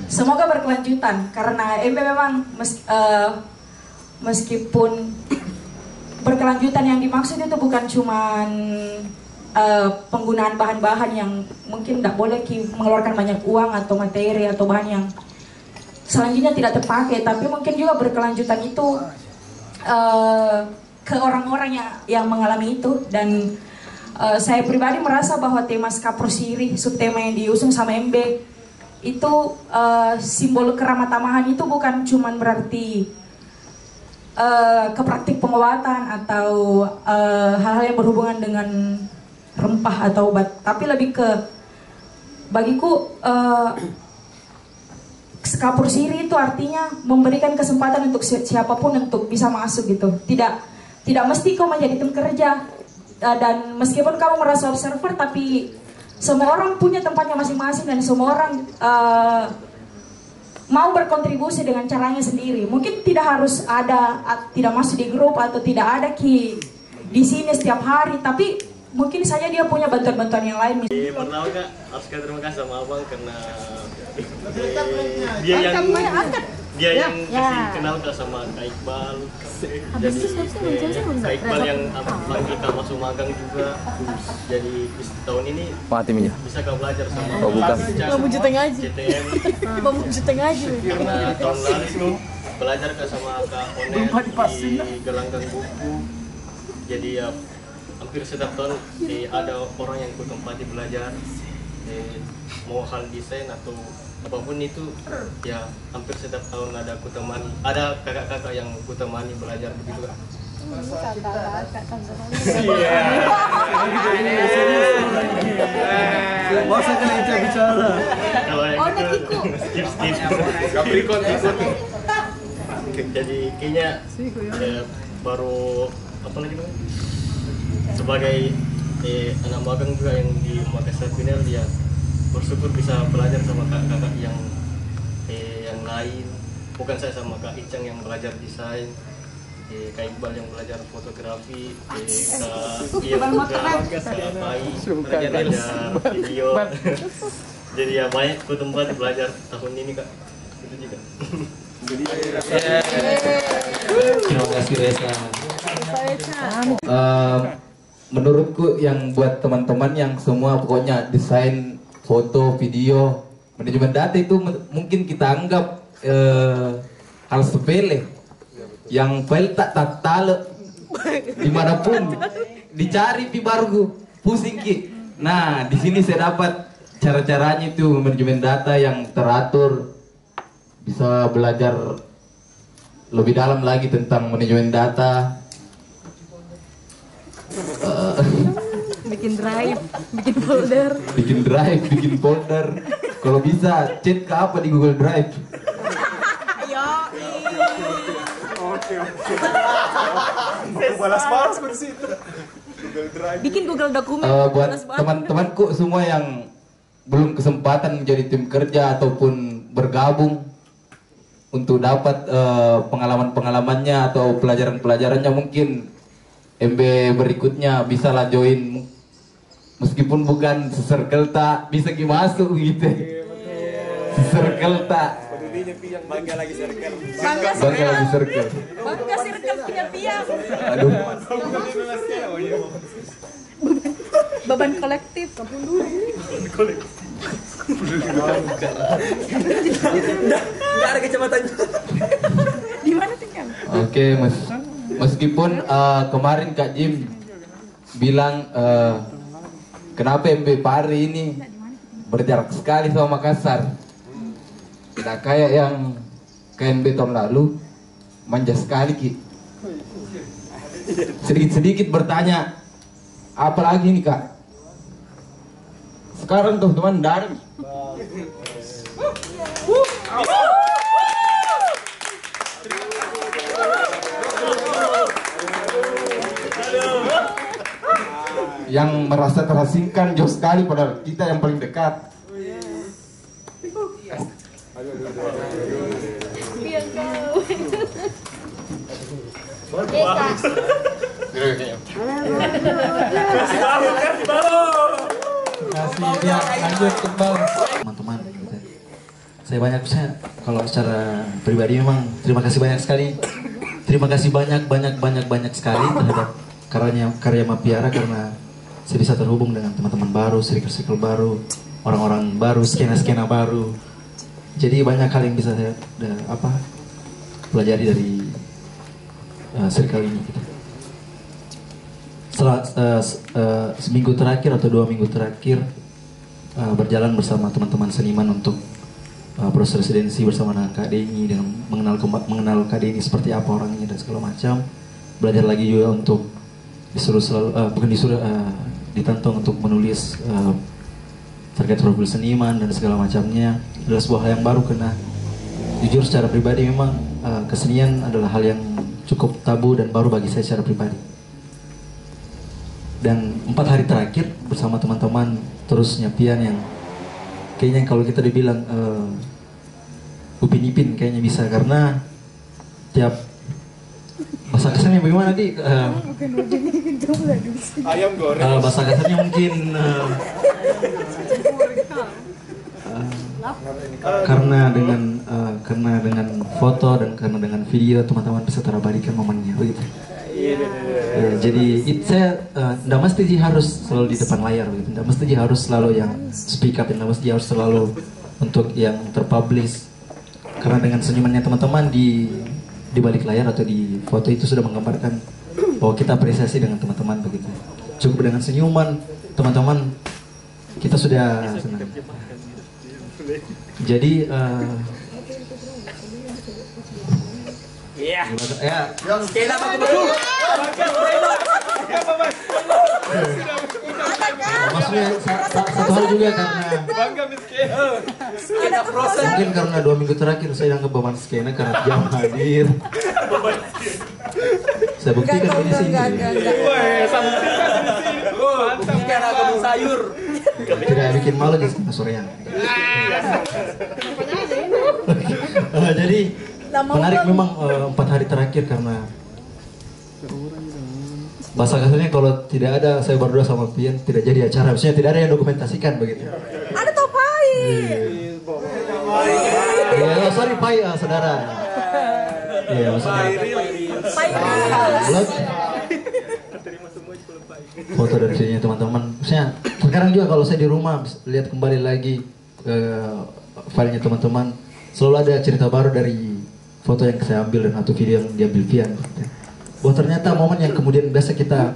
semoga berkelanjutan, karena MB memang meskipun berkelanjutan yang dimaksud itu bukan cuman penggunaan bahan-bahan yang mungkin tidak boleh mengeluarkan banyak uang atau materi atau bahan yang selanjutnya tidak terpakai, tapi mungkin juga berkelanjutan itu ke orang-orang yang mengalami itu. Dan saya pribadi merasa bahwa tema Skaprosiri, subtema yang diusung sama MB itu simbol keramatamahan itu bukan cuman berarti ke praktik pengobatan atau hal-hal yang berhubungan dengan rempah atau obat, tapi lebih ke bagiku Skaprosiri itu artinya memberikan kesempatan untuk siapapun untuk bisa masuk gitu. Tidak mesti kau menjadi tim kerja, dan meskipun kamu merasa observer, tapi semua orang punya tempatnya masing-masing, dan semua orang mau berkontribusi dengan caranya sendiri. Mungkin tidak harus tidak masuk di grup atau tidak ada di sini setiap hari, tapi mungkin saja dia punya bantuan-bantuan yang lain. Pertama Kak, harus terima kasih sama Abang karena dia yang kasih kenal Kak sama Kak Iqbal. Jadi Kak Iqbal yang panggil Kak masuk magang juga. Jadi tahun ini bisa Kak belajar sama CTM. Karena tahun lalu belajar Kak sama Kak Onet di Gelanggang Buku. Jadi ya hampir setiap tahun ada orang yang ikut tempati belajar, mau hal desain atau apapun itu, ya hampir setiap tahun ada aku temani, ada kakak-kakak yang aku temani belajar begitu kan. Masa kan itu bicara. Capricorn ikut. Jadi kayaknya baru apa lagi namanya? Sebagai anak magang juga yang di Makassar Biennale, ya bersyukur bisa belajar sama kakak-kakak yang lain. Bukan saya sama Kak Icang yang belajar desain, Kak Iqbal yang belajar fotografi, Kak Ian juga, Kak Pai belajar video. Jadi ya banyak ke tempat belajar tahun ini Kak. Itu juga. Terima kasih Reza. Menurutku yang buat teman-teman yang semua pokoknya desain, foto, video, manajemen data itu mungkin kita anggap hal sepele, yang file tak tale dimanapun dicari pi baru pusing ki. Nah di sini saya dapat cara-caranya itu manajemen data yang teratur, bisa belajar lebih dalam lagi tentang manajemen data. Bikin drive, bikin folder. Bikin drive, bikin folder. Kalau bisa, chat ke apa di Google Drive? Balas di situ. Google Drive. Bikin Google dokumen. Buat teman-temanku semua yang belum kesempatan menjadi tim kerja ataupun bergabung untuk dapat pengalaman-pengalamannya atau pelajaran-pelajarannya, mungkin MB berikutnya bisa lah join, meskipun bukan se-circle tak bisa masuk gitu. Se-circle tak. Bangga lagi circle. Bangga lagi circle. Bangga circle punya tiang. Aduh. Beban kolektif. Nggak ada kecamatannya. Di mana tinggal? Oke, meskipun kemarin Kak Jim bilang kenapa MB Pari ini berjarak sekali sama Makassar, tidak kayak yang KNB tahun lalu, manja sekali Ki. Sedikit-sedikit bertanya, apa lagi nih Kak? Sekarang teman-teman dari yang merasa terasingkan jauh sekali padahal kita yang paling dekat. Teman-teman, saya kalau secara pribadi memang terima kasih banyak sekali. Terima kasih banyak sekali terhadap karya Mapiara, karena saya bisa terhubung dengan teman-teman baru, circle baru, orang-orang baru, skena baru. Jadi banyak hal yang bisa saya pelajari dari circle ini. Setelah seminggu terakhir atau 2 minggu terakhir berjalan bersama teman-teman seniman untuk proses residensi bersama dengan Kak Denny, dengan mengenal Kak Denny seperti apa orangnya dan segala macam. Belajar lagi juga untuk ditantang untuk menulis terkait profil seniman dan segala macamnya. Adalah sebuah hal yang baru, karena jujur secara pribadi memang kesenian adalah hal yang cukup tabu dan baru bagi saya secara pribadi. Dan 4 hari terakhir bersama teman-teman terus nyapian yang kayaknya kalau kita dibilang Upin Ipin kayaknya bisa, karena tiap bahasa kasarnya bagaimana di ayam goreng. Bahasa kasarnya mungkin karena dengan foto dan karena dengan video teman-teman bisa terabadikan momennya begitu. Jadi saya tidak mesti harus selalu di depan layar begitu, tidak mesti harus selalu yang speak up, tidak mesti harus selalu untuk yang terpublish, karena dengan senyumannya teman-teman di balik layar atau di foto itu sudah menggambarkan bahwa kita apresiasi dengan teman-teman begitu. Cukup dengan senyuman teman-teman kita sudah senang. Jadi Skena apa dulu? maksudnya satu hal juga karena mungkin karena 2 minggu terakhir saya anggap beban skena karena jam hadir. Saya buktikan di sini. Ikan kebun sayur. Tidak bikin malu di setengah sorean. Jadi menarik memang 4 hari terakhir karena bahasa kasarnya kalau tidak ada saya berdua sama Pian tidak jadi acara, maksudnya tidak ada yang dokumentasikan begitu. Ada topai. Iya, sorry Pai, saudara. Iya, maksudnya. Foto dari sini teman-teman. Maksudnya sekarang juga kalau saya di rumah lihat kembali lagi filenya teman-teman, selalu ada cerita baru dari foto yang saya ambil dan atau video yang diambil Pian. Bahwa ternyata momen yang kemudian biasa kita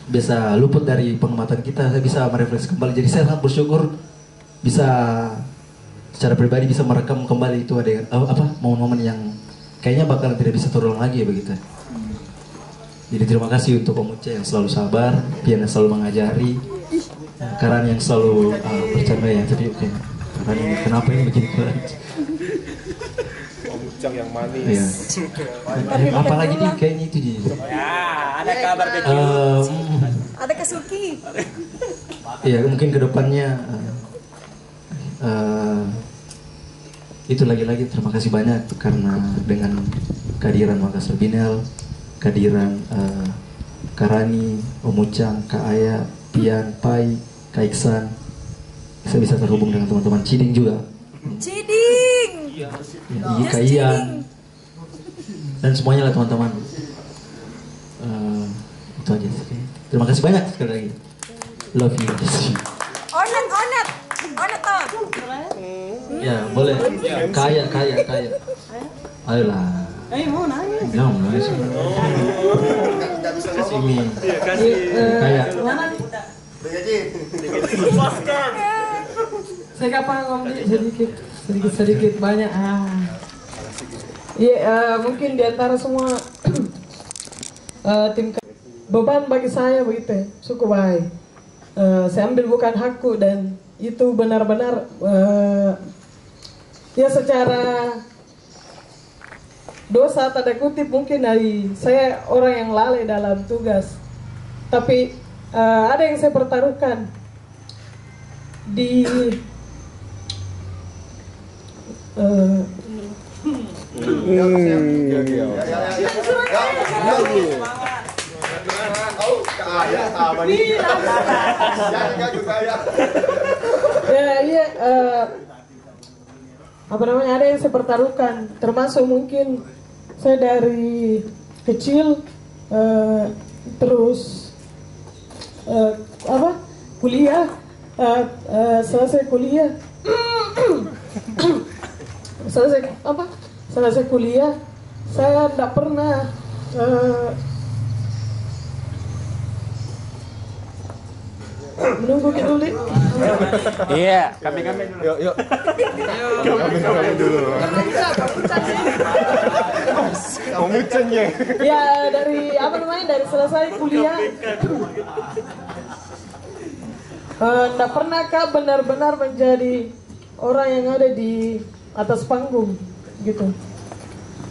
bisa luput dari pengamatan kita, saya bisa merefleksi kembali. Jadi saya sangat bersyukur bisa secara pribadi bisa merekam kembali itu ada momen-momen yang kayaknya bakalan tidak bisa terulang lagi ya begitu. Jadi terima kasih untuk Om Uce yang selalu sabar, Pian yang selalu mengajari, Karan yang selalu bercanda ya, tapi Karan ini kenapa ini begini Karan? Ucang yang manis. Iya. Apalagi nih kayaknya itu jadi. Ya, ada kabar kecil. Ada Kesuki. Iya, mungkin kedepannya itu lagi-lagi terima kasih banyak karena dengan kehadiran Makassar Binel, kehadiran Karani, Om Ucang, Kak Aya, Pian, Pai, Kak Iksan, saya bisa terhubung dengan teman-teman Ciding juga. Ciding. Ya, Kak Ian dan semuanya lah teman-teman. Itu aja sih. Terima kasih banyak sekali lagi. Love you. Onet toh. Ya boleh. Kaya. Ayolah. Mau nanya. Jangan nangis. Kasih mi. Kaya. Saya kapan ngomong sedikit banyak. Iya, mungkin di antara semua tim beban bagi saya begitu ya, cukup baik. Saya ambil bukan hakku dan itu benar-benar ya secara dosa tanda kutip mungkin dari saya orang yang lalai dalam tugas. Tapi ada yang saya pertaruhkan di ada yang saya pertaruhkan, termasuk mungkin saya dari kecil terus kuliah, selesai kuliah selesai kuliah saya tidak pernah menunggu dulu. Iya, kami dulu. Yuk. Kami dulu. Ya dari dari selesai kuliah tidak pernahkah benar-benar menjadi orang yang ada di atas panggung gitu.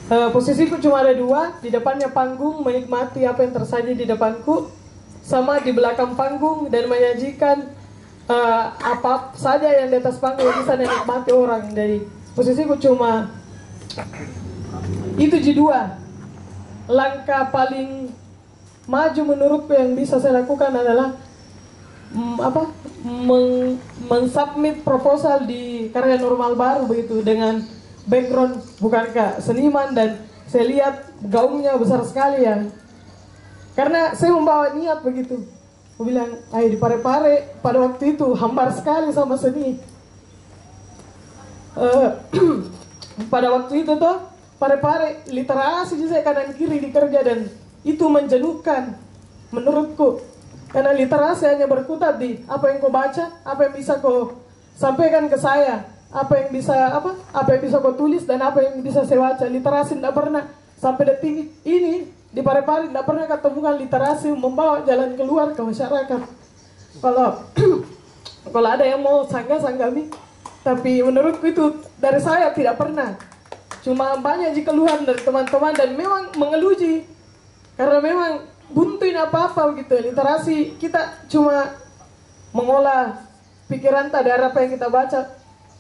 Posisiku cuma ada dua, di depannya panggung menikmati apa yang tersaji di depanku, sama di belakang panggung dan menyajikan apa saja yang di atas panggung bisa dinikmati orang. Dari posisiku cuma itu dua. Langkah paling maju menurutku yang bisa saya lakukan adalah mensubmit proposal di Karya Normal Baru begitu, dengan background bukan seniman, dan saya lihat gaungnya besar sekali ya. Karena saya membawa niat begitu. Aku bilang, ayo di Pare-Pare pada waktu itu hambar sekali sama seni. Pada waktu itu tuh Pare-Pare literasi saya kanan kiri dikerja, dan itu menjenuhkan menurutku. Karena literasi hanya berkutat di apa yang kau baca, apa yang bisa kau sampaikan ke saya, apa yang bisa kau tulis, dan apa yang bisa saya baca. Literasi tidak pernah sampai detik ini di Pare-Pare tidak pernah ketemukan literasi membawa jalan keluar ke masyarakat. Kalau ada yang mau sanggah-sanggami, tapi menurutku itu dari saya tidak pernah. Cuma banyak keluhan dari teman-teman dan memang mengeluji. Karena memang buntuin apa-apa gitu. Literasi kita cuma mengolah pikiran tak dari apa yang kita baca.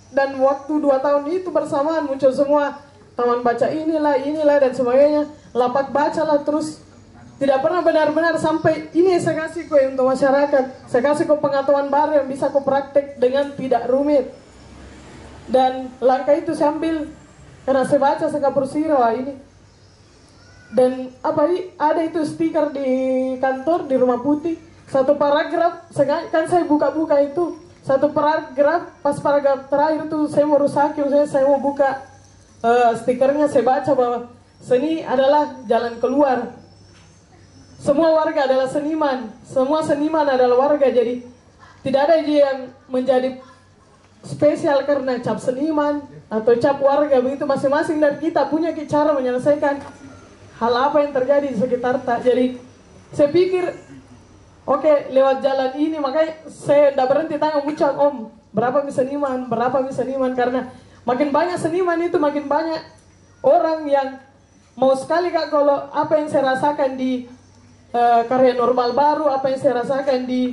Dan waktu 2 tahun itu bersamaan muncul semua taman baca inilah dan sebagainya. Lapak bacalah terus. Tidak pernah benar-benar sampai ini saya kasih kok untuk masyarakat. Saya kasih kok pengetahuan baru yang bisa kok praktek dengan tidak rumit. Dan langkah itu saya ambil karena saya baca saya kapur sirah ini. Dan apa ini ada itu stiker di kantor di Rumah Putih. Satu paragraf, kan saya buka-buka itu. Satu paragraf, pas paragraf terakhir itu saya mau rusakin, saya mau buka stikernya, saya baca bahwa seni adalah jalan keluar. Semua warga adalah seniman, semua seniman adalah warga, jadi tidak ada yang menjadi spesial karena cap seniman atau cap warga, begitu masing-masing dari kita punya cara menyelesaikan hal apa yang terjadi di sekitar tak. Jadi saya pikir oke, lewat jalan ini makanya saya tidak berhenti tanya Mucang, Om berapa bisa seniman, karena makin banyak seniman itu makin banyak orang yang mau sekali Kak kalau apa yang saya rasakan di karya normal baru, apa yang saya rasakan di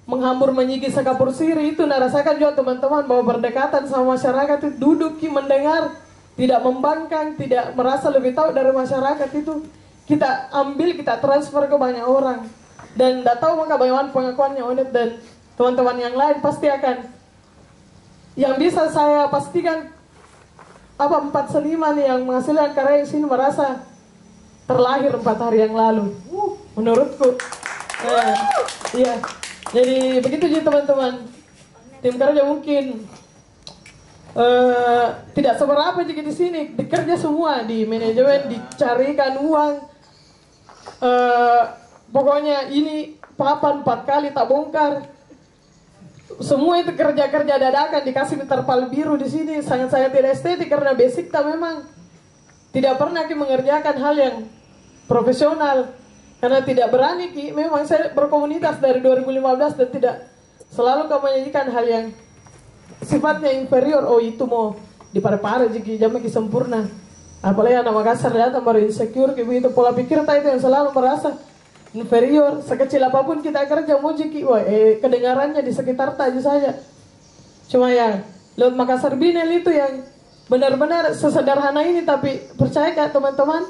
menghambur menyigi sekapur siri itu rasakan juga teman-teman bahwa berdekatan sama masyarakat itu duduk mendengar, tidak membangkang, tidak merasa lebih tahu dari masyarakat itu kita ambil, kita transfer ke banyak orang. Dan tidak tahu maka bagaimana pengakuannya Onet dan teman-teman yang lain pasti akan. Yang bisa saya pastikan 4 seniman yang menghasilkan karya di sini merasa terlahir 4 hari yang lalu. Menurutku. Iya. Jadi begitu sih teman-teman. Tim kerja mungkin tidak seberapa juga di sini. Dikerja semua di manajemen, dicarikan uang. Pokoknya ini papan 4 kali tak bongkar. Semua itu kerja-kerja dadakan, dikasih terpal biru di sini. Sangat-sangat tidak estetik karena basic tak memang tidak pernah mengerjakan hal yang profesional. Karena tidak berani memang saya berkomunitas dari 2015 dan tidak selalu menyajikan hal yang sifatnya inferior. Oh itu mau dipare-pare jika jamnya sempurna. Apalagi anak Makassar datang baru insecure begitu pola pikir itu yang selalu merasa inferior. Sekecil apapun kita kerja mau jiki, kedengarannya di sekitar tadi saja. Cuma ya lewat Makassar Binel itu yang benar-benar sesederhana ini, tapi percaya gak teman-teman,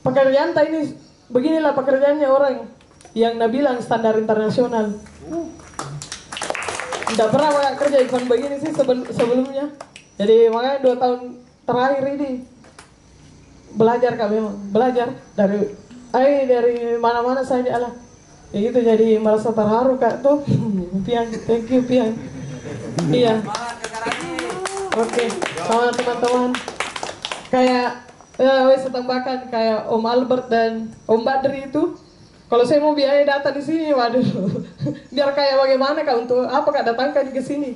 pekerjaan ini beginilah pekerjaannya orang yang bilang standar internasional. Tidak pernah kerja event begini sih sebelumnya. Jadi makanya 2 tahun terakhir ini belajar kami memang belajar dari mana-mana saya Allah. Ya gitu, jadi merasa terharu Kak tuh. Pian, thank you Pian. Iya. Oke, sama teman-teman. Kayak saya tambahkan kayak Om Albert dan Om Badri itu, kalau saya mau biaya data di sini, waduh, biar kayak bagaimana Kak, untuk apa Kak datangkan ke sini?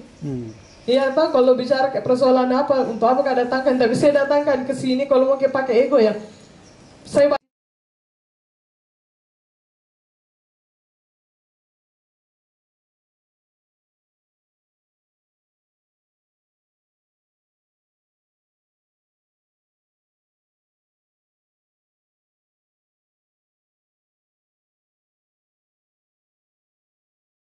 Iya toh, kalau bicara kayak persoalan apa, untuk apa Kak datangkan? Tapi saya datangkan ke sini kalau mau pakai ego ya. Saya